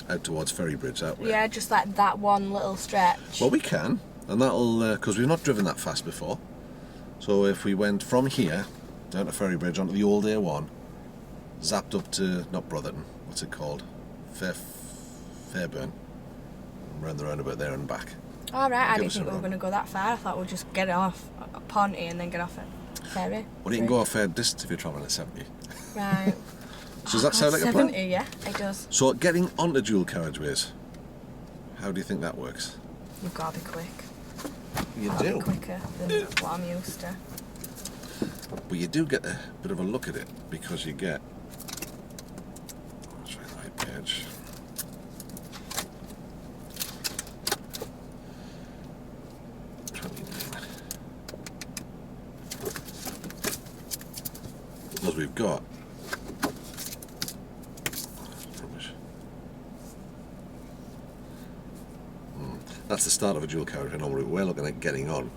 out towards Ferrybridge that way. Yeah, just like that one little stretch. Well, we can, and that'll, because we've not driven that fast before, so if we went from here down to Ferrybridge onto the old A1, zapped up to, not Brotherton, what's it called? Fairburn, and round the roundabout there and back. Alright, I didn't think we were going to go that far. I thought we'd just get off at Ponty and then get off at Ferry. Well, you can go a fair distance if you're travelling at 70. Right. So does that sound like a plan? 70, yeah, it does. So getting onto dual carriageways, how do you think that works? You've got to be quick. You got to do? be quicker than what I'm used to. But you do get a bit of a look at it, because you get... I'll try the right page. Because we've got... That's the start of a dual carriage. I know we're looking at getting on.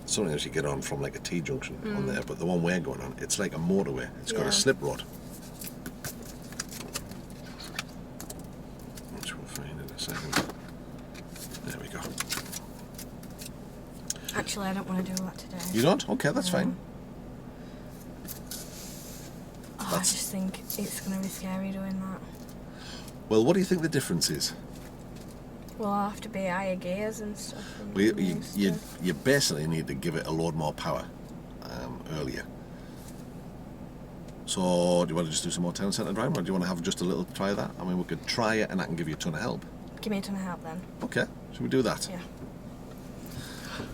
Sometimes you get on from like a T-junction on there, but the one we're going on, it's like a motorway. It's got a slip rod. Which we'll find in a second. There we go. Actually, I don't want to do that today. You don't? Okay, that's fine. I just think it's going to be scary doing that. Well, what do you think the difference is? Well, I'll have to be higher gears and stuff. Well, you basically need to give it a load more power earlier. So, do you want to just do some more town centre driving, or do you want to have just a little try of that? I mean, we could try it and I can give you a ton of help. Give me a ton of help then. Okay, should we do that? Yeah.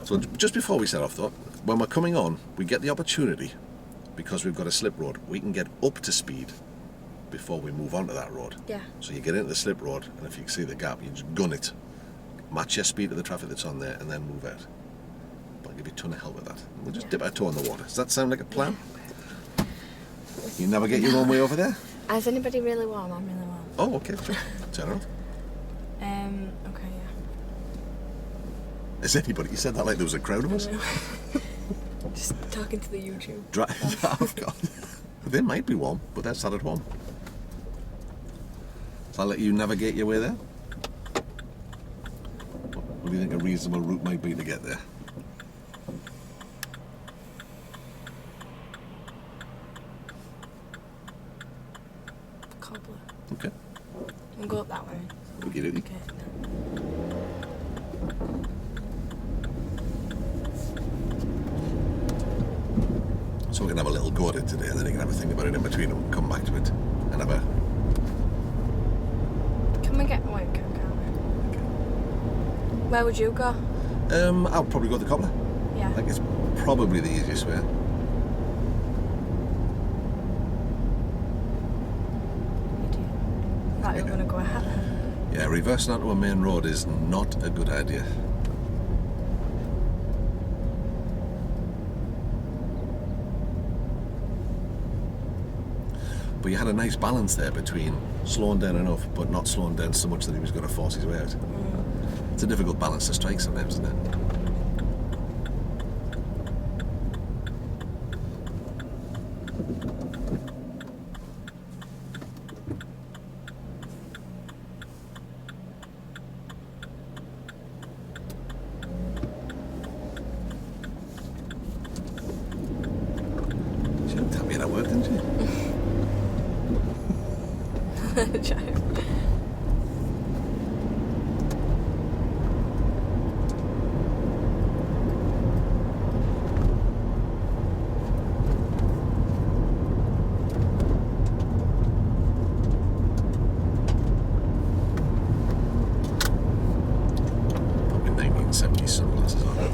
So, just before we set off though, when we're coming on, we get the opportunity, because we've got a slip road, we can get up to speed before we move onto that road. Yeah. So you get into the slip road, and if you can see the gap, you just gun it, match your speed to the traffic that's on there, and then move out. But I'll give you a ton of help with that. We'll just dip our toe in the water. Does that sound like a plan? Yeah. You never get your own way over there? Is anybody really warm? I'm really warm. Oh, okay, sure. Turn around. Okay, yeah. Is anybody? You said that like there was a crowd of us? Just talking to the YouTube. I've got. They might be warm, but they're sat at home. So I'll let you navigate your way there. What do you think a reasonable route might be to get there? go up that way. Okay. So we can have a little go at it today, and then you can have a think about it in between and come back to it and have a... Can we get... Wait, can't we? Okay. Where would you go? I'll probably go the cobbler. Yeah. Like, it's probably the easiest way. Right, we're going to go ahead. Yeah, reversing onto a main road is not a good idea. But you had a nice balance there between slowing down enough but not slowing down so much that he was going to force his way out. It's a difficult balance to strike sometimes, isn't it? She didn't tell me that worked, didn't she? Probably 1970s sunglasses on it.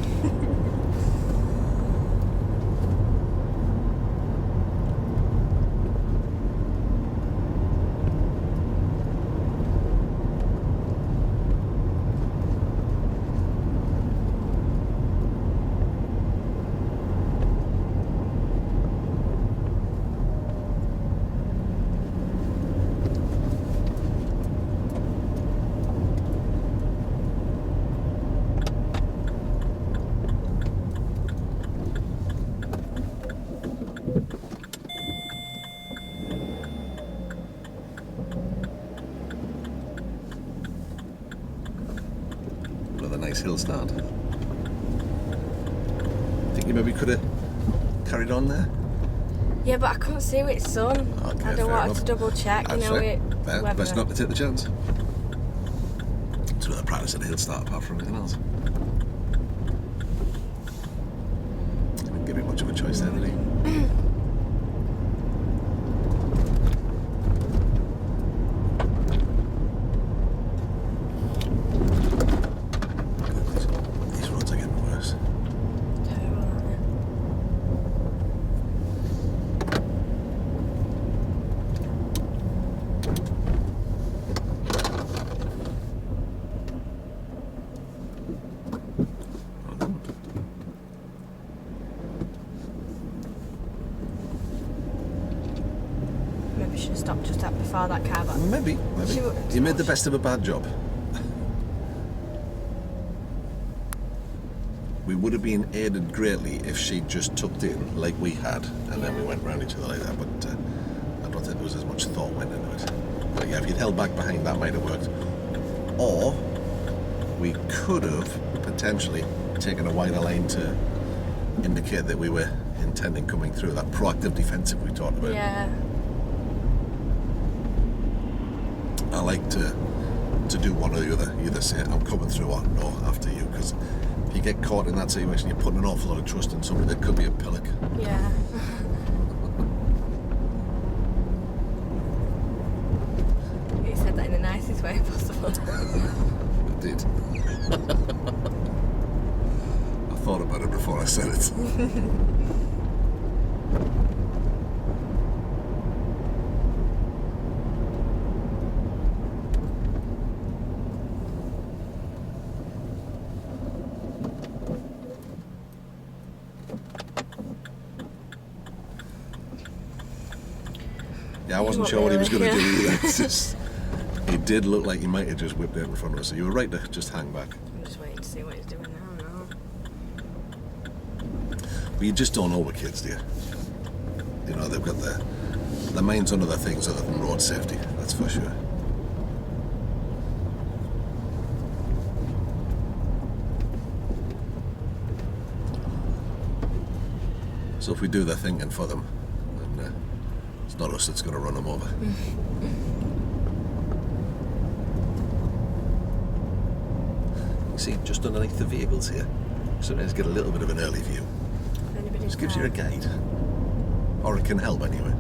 Another nice hill start. Think you maybe could have carried on there? Yeah, but I couldn't see which sun. Okay, I don't want enough. to double check, you know Fair. it. Fair. Best not to take the chance. It's another practice at a hill start apart from anything else. Didn't give me much of a choice there, did he? These roads are getting worse. Terrible, aren't they? Maybe we should have stopped just up before that car, but Maybe. You made the best of a bad job. We would have been aided greatly if she'd just tucked in like we had, and then we went round each other like that, but I don't think there was as much thought went into it. But yeah, if you'd held back behind, that might have worked. Or we could have potentially taken a wider lane to indicate that we were intending coming through, that proactive defensive we talked about. yeah. I like to do one or the other. You either say I'm coming through or no after you, because if you get caught in that situation, you're putting an awful lot of trust in somebody that could be a pillock. Yeah. You said that in the nicest way possible. I did. I thought about it before I said it. Yeah, I wasn't sure what he was going to do either. It's just, he did look like he might have just whipped out in front of us, so you were right to just hang back. I'm just waiting to see what he's doing now. But you just don't know with kids, do you? You know, they've got their minds on other things other than road safety, that's for sure. So if we do their thinking for them, then it's not us that's going to run them over. see just underneath the vehicles here. Sometimes get a little bit of an early view. Just gives you a guide. Or it can help anyway.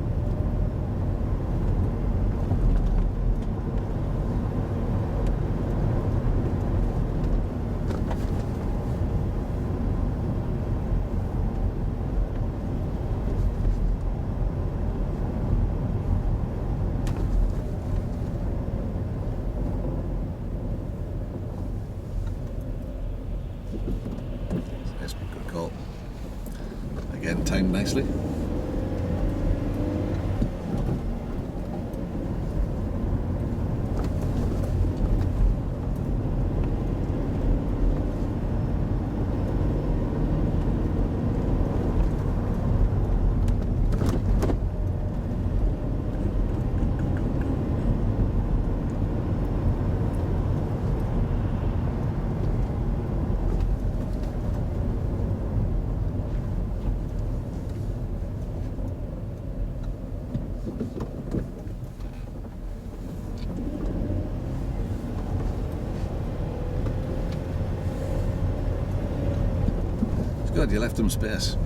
Good call. Again, timed nicely. Good, you left them space.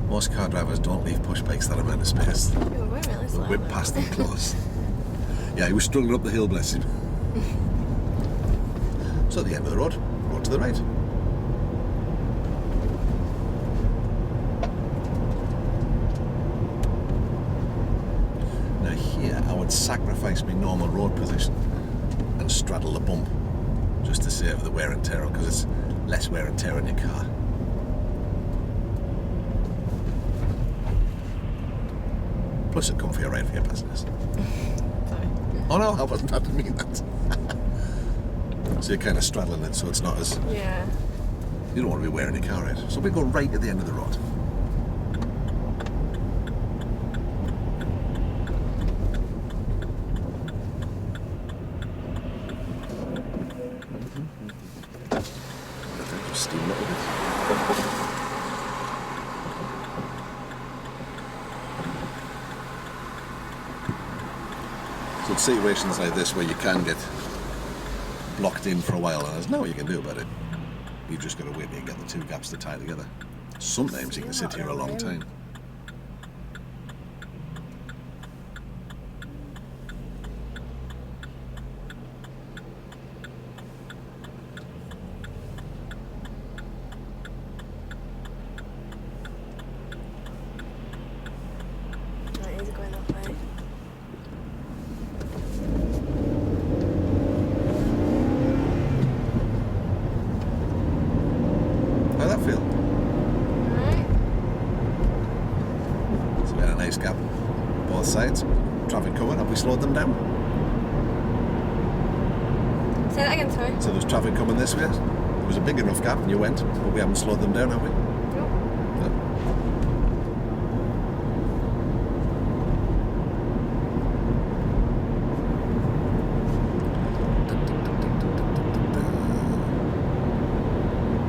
Most car drivers don't leave push bikes that amount of space. You were really slow. Whip past them close. Yeah, he was struggling up the hill, bless him. So at the end of the road to the right. Now here, I would sacrifice my normal road position and straddle the bump just to save the wear and tear, because it's less wear and tear on your car. Plus a comfier ride for your passengers. Sorry. Oh no, I didn't mean that. So you're kind of straddling it, so it's not as... Yeah. You don't want to be wearing your car out. So we go right at the end of the road. Just steam a little bit. So it's situations like this where you can get blocked in for a while and there's nothing you can do about it. You've just got to wait till you get the two gaps to tie together. Sometimes you can sit here a long time. Right, he's going that way. How'd that feel? Alright. So we had a nice gap, both sides. Traffic coming, have we slowed them down? Say that again, sorry. So there's traffic coming this way. It was a big enough gap and you went, but we haven't slowed them down, have we? Nope. No.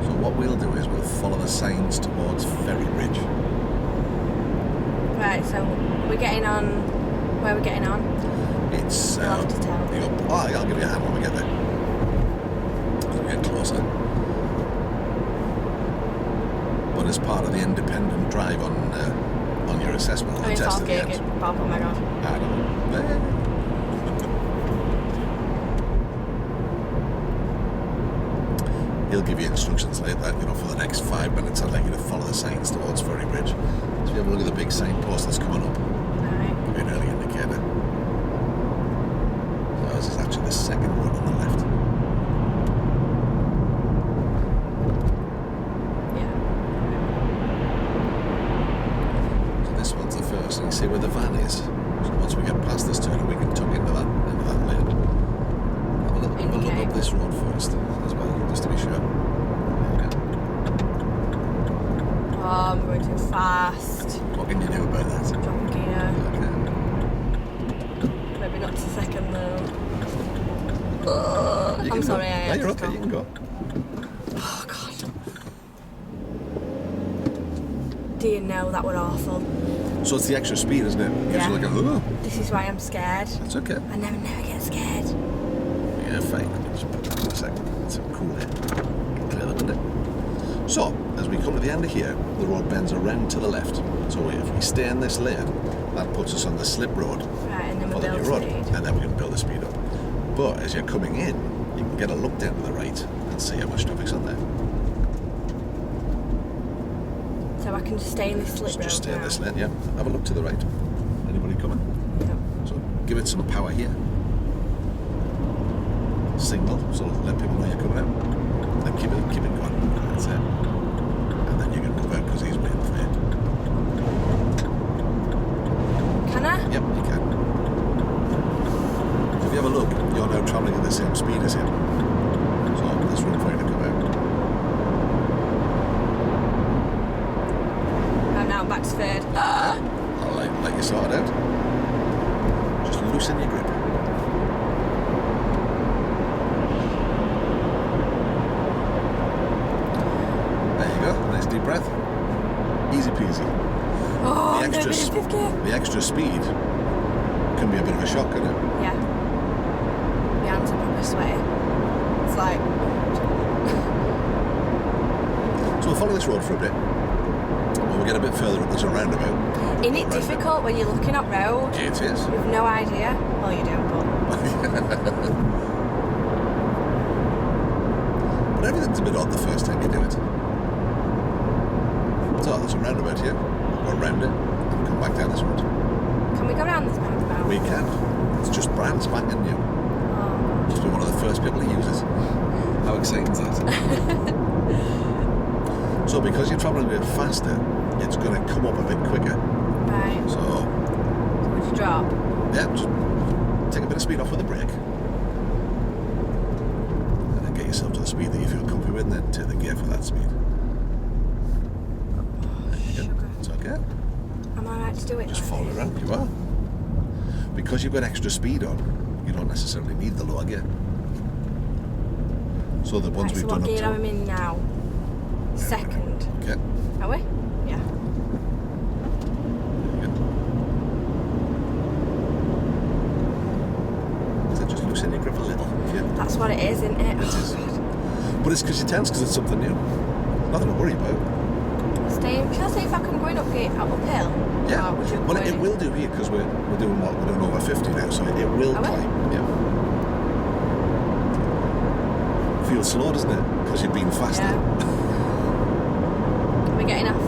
So what we'll do is we'll follow the signs towards Ferry Bridge. Right, so we're getting on. Where are we getting on? It's You'll have to tell. I'll give you a hand when we get there. As we get closer. But as part of the independent drive on your assessment, Oh, the it's test all at the gig. end. Bob, oh my god. I don't know. He'll give you instructions like that, for the next 5 minutes. I'd like you to follow the signs towards Ferry Bridge. So if you have a look at the big signpost that's coming up, Alright. give you an early indicator. So this is actually the second one on the left. Yeah. So this one's the first, and you see where the van is. So once we get past this turn, we can tuck into that lane. Have a little bit of a look up this road first as well, just to be sure. Oh, I'm going too fast. What can you do about that? Drop gear. Okay. Maybe not to second though. You I'm can sorry, go. I No, you're just okay, you can go. Oh god. Do you know that were awful? So it's the extra speed, isn't it? Gives you like a, oh, This is why I'm scared. that's okay. I never get scared. Yeah, fine. Let me just put that in a second. It's cool here. So, as we come to the end of here, the road bends around to the left. So if we stay in this lane, that puts us on the slip road and then for the new road, and then we can build the speed up. But as you're coming in, you can get a look down to the right and see how much traffic's on there. So I can just stay in this slip road. Just stay in this lane, yeah. Have a look to the right. Anybody coming? Yeah. So give it some power here. Signal, so let people know you're coming out. Then keep it going. That's it. And then you can move out because he's waiting for you. Can I? Yep, you can. So if you have a look, you're now travelling at the same speed as him. So there's room for you to come out. I'm now back to third. I'll let you sort it out. Just loosen your grip. Deep breath. Easy peasy. Oh, the extra speed can be a bit of a shock, can't it? Yeah. My hands are proper sweaty. It's like... So we'll follow this road for a bit. When we get a bit further up, there's a roundabout. Isn't it difficult when you're looking up road? It is. You've no idea. Well, you do, but... But everything's a bit odd the first time you do it. So there's a roundabout here. We'll go around it and come back down this road. Can we go down this roundabout? We can. It's just brand spanking new. Oh. Just been one of the first people to use it. How exciting is that? So because you're travelling a bit faster, it's going to come up a bit quicker. Right. So would you drop? Yeah, just take a bit of speed off with the brake. And then get yourself to the speed that you feel comfy with, and then take the gear for that speed. It's okay. Am I right to do it? Just follow it around. You are. Because you've got extra speed on, you don't necessarily need the lower gear. So the ones we've done up to... What gear am I in now? Second. Okay. Are we? Yeah. So just loosen your grip a little. Yeah. That's what it is, isn't it? It is. But it's because you're tense because it's something new. Nothing to worry about. Can I see if I can go in uphill? Yeah. Well, it will do here because we're doing what? We're doing over 50 now, so it will climb. Yeah. Feels slow, doesn't it? Because you've been faster. Yeah. We're getting off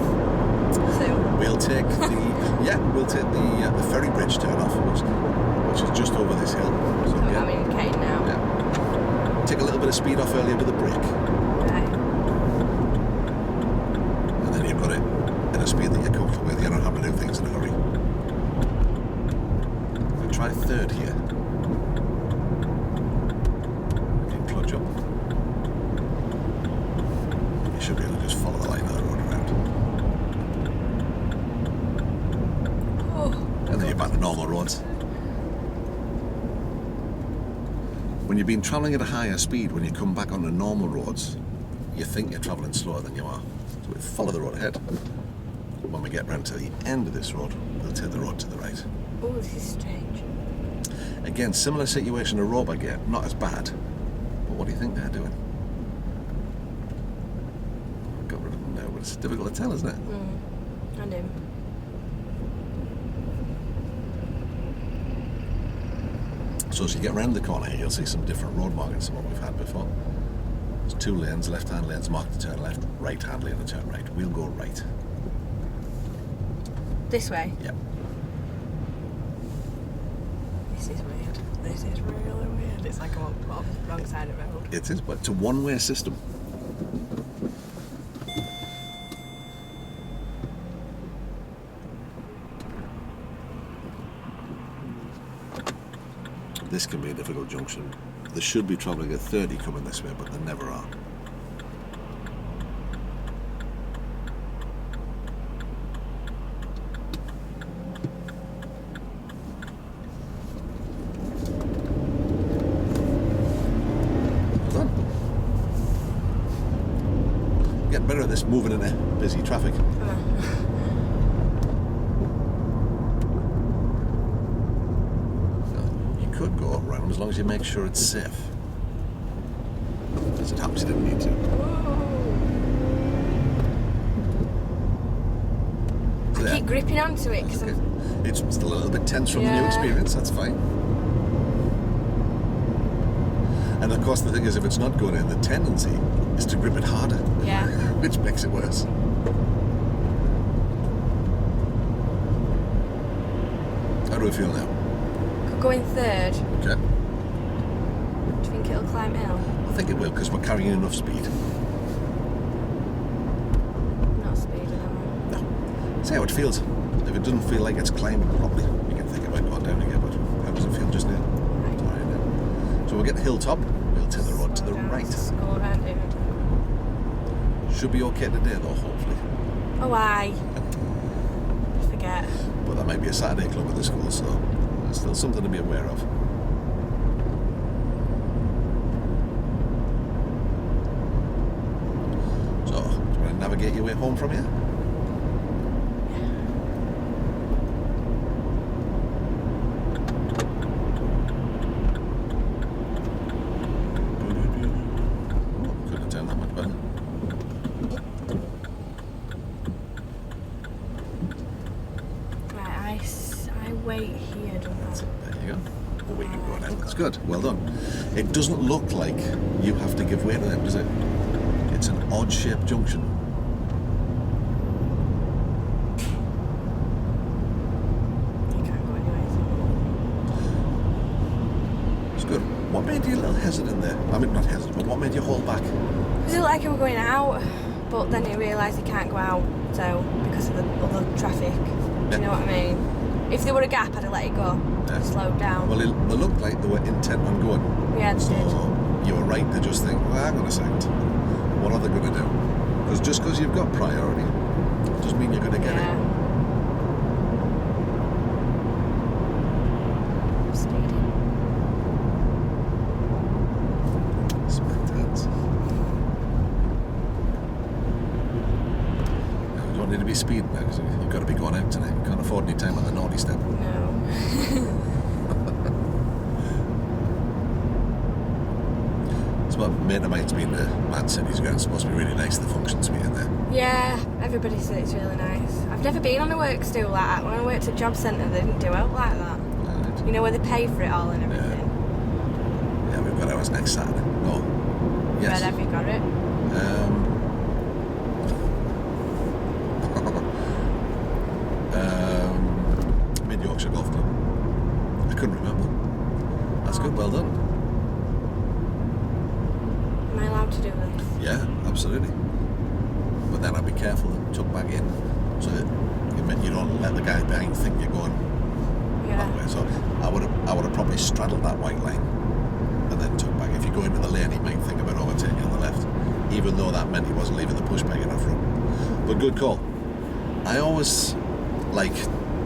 soon. We'll take the ferry bridge turn off, which is just over this hill. So, I'm in Kane now. Yeah. Take a little bit of speed off earlier with the brake. You've got it at a speed that you're comfortable with. You don't have to do things in a hurry. We'll try third here. You can clutch up. You should be able to just follow the line of the road around. And then you're back to normal roads. When you've been travelling at a higher speed, when you come back on the normal roads, you think you're travelling slower than you are. So we follow the road ahead. When we get round to the end of this road, we'll take the road to the right. Oh, this is strange. Again, similar situation to Rob again, not as bad. But what do you think they're doing? Got rid of them now, but it's difficult to tell, isn't it? I know. So as you get round the corner here, you'll see some different road markings than what we've had before. There's two lanes, left-hand lanes marked to turn left, right-hand lane to turn right. We'll go right. This way? Yeah. This is weird. This is really weird. It's like I'm on the wrong side of the road. It is, but it's a one-way system. This can be a difficult junction. There should be travelling at 30 coming this way, but there never are. Well done. Get better at this moving in a busy traffic. Could go around as long as you make sure it's safe. As it happens, you didn't need to. gripping onto it because okay. It's still a little bit tense from the new experience. That's fine. And of course, the thing is, if it's not going in, the tendency is to grip it harder. Yeah. Which makes it worse. How do we feel now? Could go in third. Okay. Do you think it'll climb hill? I think it will, because we're carrying enough speed. Not speeding, am No. See how it feels. If it doesn't feel like it's climbing properly, you can think about going down again, but how does it feel just now? Right. All right, now. So we'll get the hilltop, we'll take the road to the right. Go around it. Should be okay today though, hopefully. Oh, aye. Forget. But that might be a Saturday club at the school, so there's still something to be aware of. So, do you want to navigate your way home from here? Could have turned that much better. I wait here, don't I? There you go. Oh, we can go now. That's good. Well done. It doesn't look like you have to give way to them, does it? It's an odd-shaped junction. You can't go anywhere. It's good. What made you a little hesitant there? I mean, not hesitant, but what made you hold back? Because it looked like you were going out, but then you realised you can't go out, so because of the other traffic. Do you know what I mean? If there were a gap, I'd have let it go. Yeah. Slowed down. Well, they looked like they were intent on going. Yeah, they So did. you were right to just think, well, hang on a second. What are they going to do? Because just because you've got priority doesn't mean you're going to get Yeah. it. Speeding. Smack dance. You don't need to be speeding now because you've got to be going out tonight. You can't afford any time on the naughty step. No. It's what a mate of mine's been to Man City's going. It's supposed to be really nice, the function suite in there. Yeah, everybody said it's really nice. I've never been on a work stool like that. When I worked at Job Centre, they didn't do it like that. Right. You know, where they pay for it all and everything. Yeah, we've got ours next Saturday. No. Yes. Where have you got it? Mid Yorkshire Golf Club. I couldn't remember. That's good, well done. Am I allowed to do this? Yeah, absolutely. But then I'd be careful and tuck back in so that you don't let the guy behind think you're going that way. So I would have probably straddled that white line and then tuck back. If you go into the lane, he might think about overtaking on the left, even though that meant he wasn't leaving the push bike enough room. But good call. I always like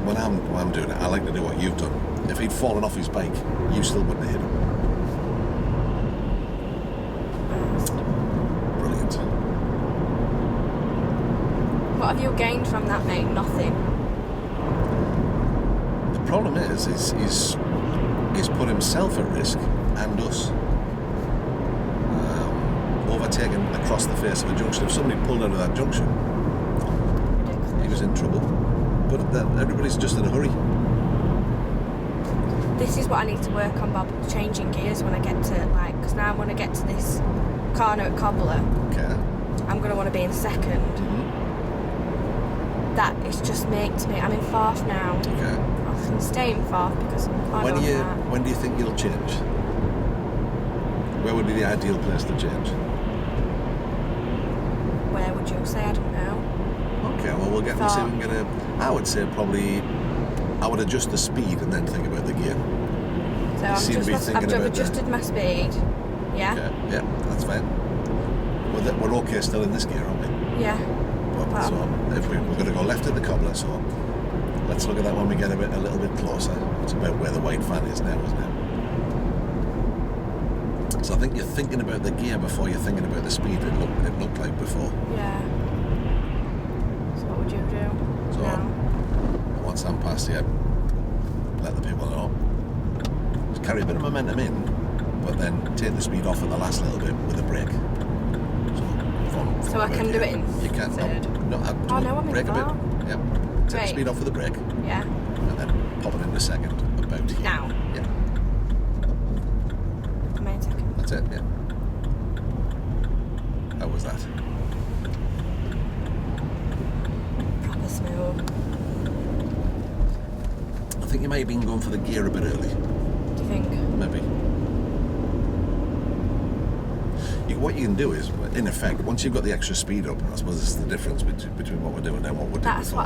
when I'm doing it, I like to do what you've done. If he'd fallen off his bike, you still wouldn't have hit him. Brilliant. What have you gained from that, mate? Nothing. The problem is he's put himself at risk and us. Overtaken across the face of a junction. If somebody pulled out of that junction, he was in trouble. But everybody's just in a hurry. This is what I need to work on, Bob. Changing gears when I get to, because now I'm going to get to this corner at Cobbler. Okay. I'm going to want to be in second. Mm-hmm. That is just makes me. I'm in fourth now. Okay. I can stay in fourth because I'm When do you think you'll change? Where would be the ideal place to change? Where would you say? I don't know. Okay, well we'll see if we can get a. I would say probably I would adjust the speed and then think about the gear. So I've adjusted my speed. Yeah. Okay. Yeah, that's fine. We're okay still in this gear, aren't we? Yeah. So if we're going to go left at the Cobbler, so let's look at that when we get a little bit closer. It's about where the white fan is now, isn't it? So I think you're thinking about the gear before you're thinking about the speed. It looked like before. Yeah. So what would you do? So once I'm past here, let the people know. Just carry a bit of momentum in, but then take the speed off at the last little bit with a brake. So I can do it in You can. third. No, I'm brake in a bit. fourth. Yep. Take the speed off with the brake. Yeah. And then pop it into second about here. Now? Yeah. Am I in second? That's it, yeah. How was that? Proper smooth. I think you may have been going for the gear a bit early. Do you think? Maybe. What you can do is, in effect, once you've got the extra speed up, I suppose this is the difference between what we're doing now and what we're doing before.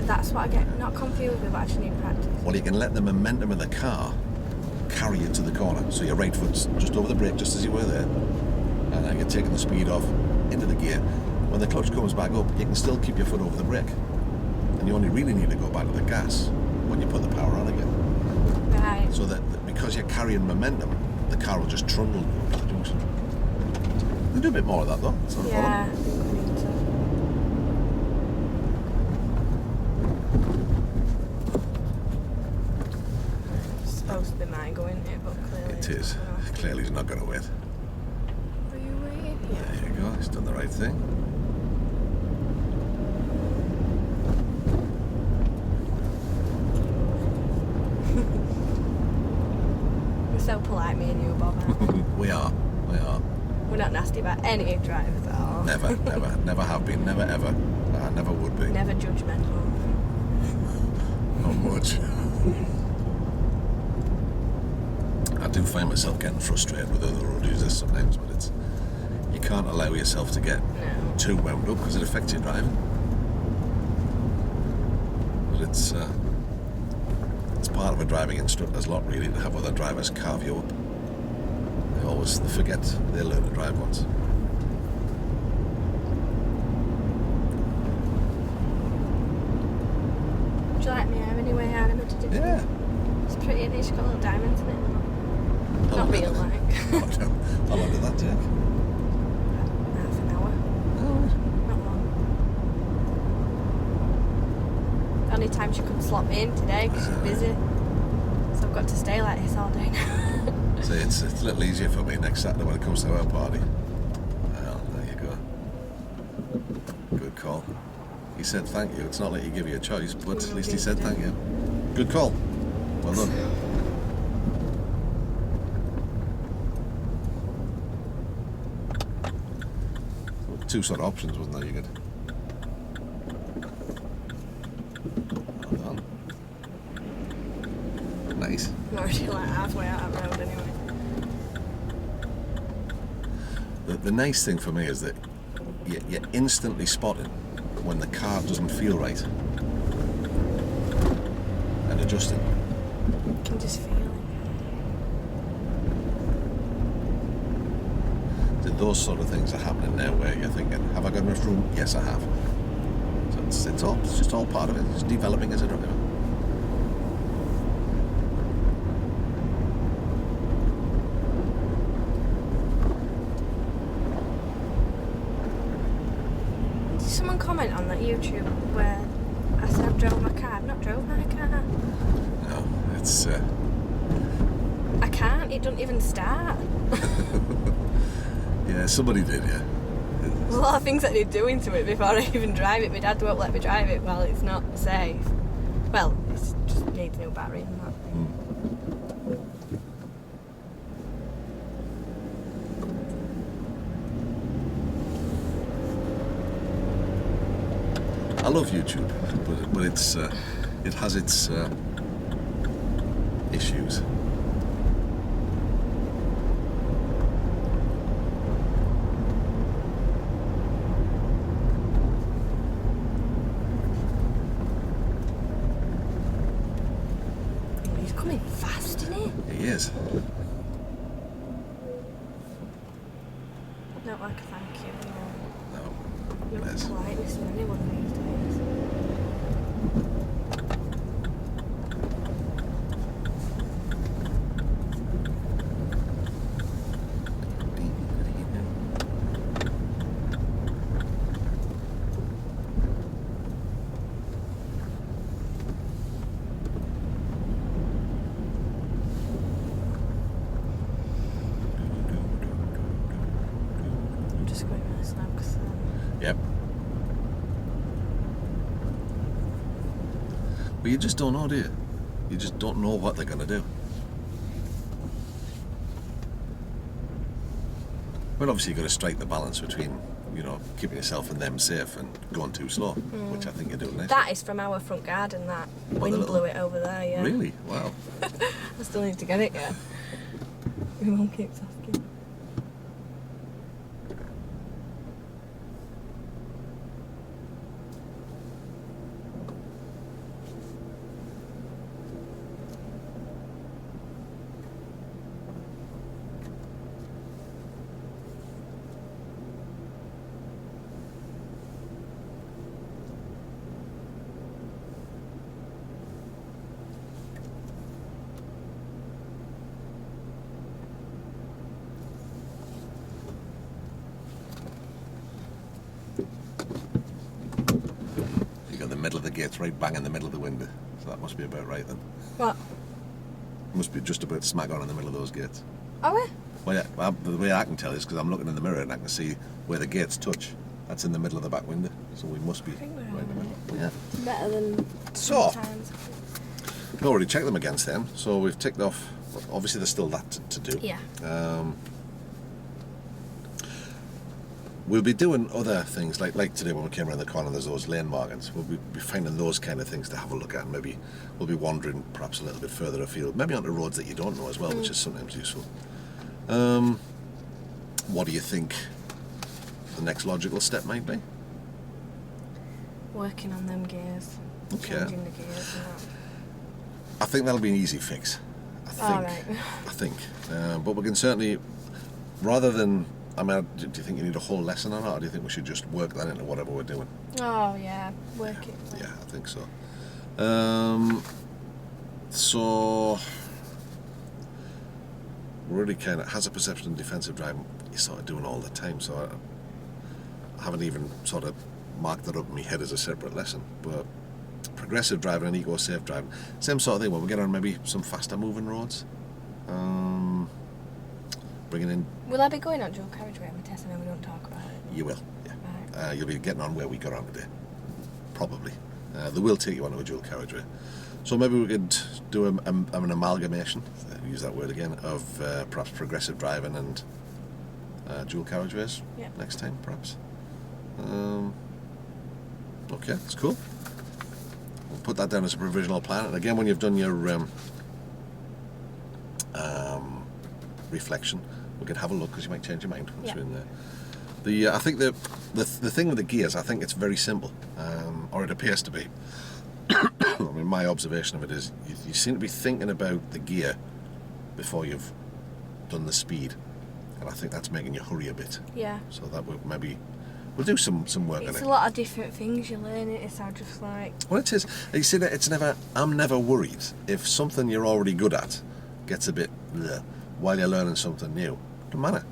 That's what I get not confused with, but actually need practice. Well, you can let the momentum of the car carry you to the corner. So your right foot's just over the brake, just as you were there. And then you're taking the speed off into the gear. When the clutch comes back up, you can still keep your foot over the brake. And you only really need to go back to the gas when you put the power on again. Right. So that because you're carrying momentum, the car will just trundle to the junction. We'll do a bit more of that though. It's not a problem. I think we need to. It's supposed to be my go, isn't it? But clearly It is. Clearly he's not going to wait. Are you waiting? Yeah. There you go. He's done the right thing. We're so polite, me and you, Bob. We are. We're not nasty about any drivers at all. Never have been, never ever, never would be. Never judgmental. Not much. I do find myself getting frustrated with other road users sometimes, but you can't allow yourself to get too wound up because it affects your driving. But it's part of a driving instructor's lot really to have other drivers carve you up. They always forget they learn to drive once. Would you like me hair anyway, animated? Yeah. It's pretty, and it's got little diamonds in it. Not real, like. How long did that take? Half an hour. Oh. Not long. The only time she couldn't slot me in today because she's busy. So I've got to stay like this all day now. See, it's a little easier for me next Saturday when it comes to our party. Well, there you go. Good call. He said thank you. It's not like he give you a choice, but at least he said thank you. Good call. Well done. Two sort of options, wasn't there? You could. Well done. Nice. I'm already like halfway out of the road anyway. The nice thing for me is that you're instantly spotting when the car doesn't feel right and adjusting. You can just feel it. Those sort of things are happening now where you're thinking, have I got enough room? Yes, I have. So it's just all part of it. It's developing as a driver. Did someone comment on that YouTube where I said I've drove my car? I've not drove my car. No, it's... I can't. It doesn't even start. Yeah, somebody did, yeah. There's a lot of things that they're doing to it before I even drive it. My dad won't let me drive it while it's not safe. Well, it just needs new batteries and that. I love YouTube, but it's it has its issues. He's coming fast, isn't he? He is. Not like a thank you. No. Not Yes. politeness in anyone these days. But you just don't know, do you? You just don't know what they're going to do. Well, obviously you've got to strike the balance between, you know, keeping yourself and them safe and going too slow, which I think you're doing nicely. That is from our front garden, that. Wind blew it over there, yeah. Really? Wow. I still need to get it, yeah. My mum keeps asking. Middle of the gates, right bang in the middle of the window. So that must be about right then. What? Must be just about smack on in the middle of those gates. Are we? Well, yeah. Well, the way I can tell is because I'm looking in the mirror and I can see where the gates touch. That's in the middle of the back window. So we must be right in the middle. Yeah. It's better than so. Sometimes. We've already checked them against them. So we've ticked off. Obviously, there's still that to do. Yeah. We'll be doing other things like today when we came around the corner. There's those lane markings. We'll be finding those kind of things to have a look at, and maybe we'll be wandering perhaps a little bit further afield, maybe onto roads that you don't know as well, which is sometimes useful. What do you think the next logical step might be? Working on them gears. Okay. Changing the gears and that. I think that'll be an easy fix. I think. But we can certainly, rather than. I mean, do you think you need a whole lesson on it, or do you think we should just work that into whatever we're doing? Oh, yeah, work it. Yeah, I think so. So, really kind of has a perception of defensive driving you're sort of doing all the time, so I haven't even sort of marked that up in my head as a separate lesson. But progressive driving and eco-safe driving, same sort of thing when we get on maybe some faster moving roads. Bringing in. Will I be going on dual carriageway on the test and then we don't talk about it? You will, yeah. Right. You'll be getting on where we got on today, probably. They will take you onto a dual carriageway. So maybe we could do an amalgamation, use that word again, of perhaps progressive driving and dual carriageways next time, perhaps. Okay, that's cool. We'll put that down as a provisional plan. And again, when you've done your reflection, we can have a look because you might change your mind once you're in there. I think the thing with the gears, I think it's very simple, or it appears to be. I mean, my observation of it is you seem to be thinking about the gear before you've done the speed, and I think that's making you hurry a bit. Yeah. So that we'll do some work on it. It's a lot of different things you learn. It's not just like. Well, it is. You see, I'm never worried if something you're already good at gets a bit bleh, while you're learning something new. Doesn't matter.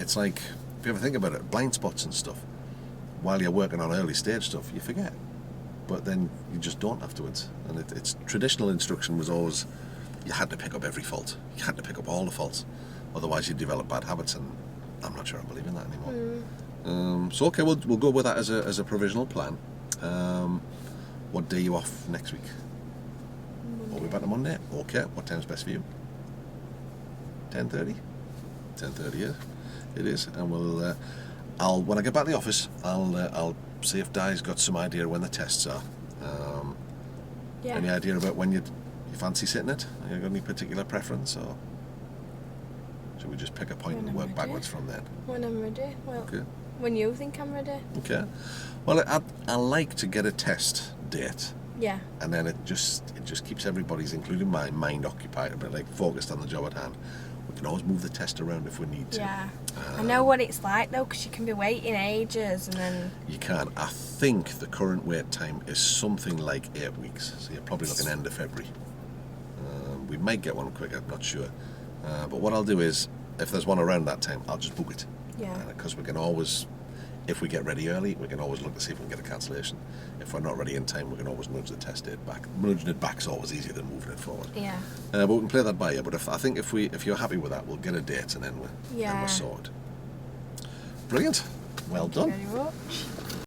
It's like, if you ever think about it, blind spots and stuff. While you're working on early stage stuff, you forget. But then you just don't afterwards. And it's traditional instruction was always, you had to pick up every fault. You had to pick up all the faults. Otherwise you'd develop bad habits, and I'm not sure I believe in that anymore. So okay, we'll go with that as a provisional plan. What day are you off next week? Monday. Are we back on Monday? Okay, what time's best for you? 10:30? 10:30, yeah. It is, and we'll. When I get back to the office, I'll see if Di's got some idea when the tests are. Any idea about when you fancy sitting it? Have you got any particular preference, or should we just pick a point and work backwards from then? When I'm ready. Well, okay. When you think I'm ready. Okay. Well, I like to get a test date. Yeah. And then it just keeps everybody's, including my mind occupied a bit, like focused on the job at hand. We can always move the test around if we need to. Yeah. I know what it's like though, because you can be waiting ages and then. You can. I think the current wait time is something like 8 weeks, so you're probably looking end of February. We might get one quicker, I'm not sure. But what I'll do is, if there's one around that time, I'll just book it. Yeah. Because we can always, if we get ready early, we can always look to see if we can get a cancellation. If we're not ready in time, we can always nudge the test date back. Nudging it back's always easier than moving it forward. Yeah. But we can play that by you. But I think if you're happy with that, we'll get a date and then we're sorted. Brilliant. Well done. Thank you very much.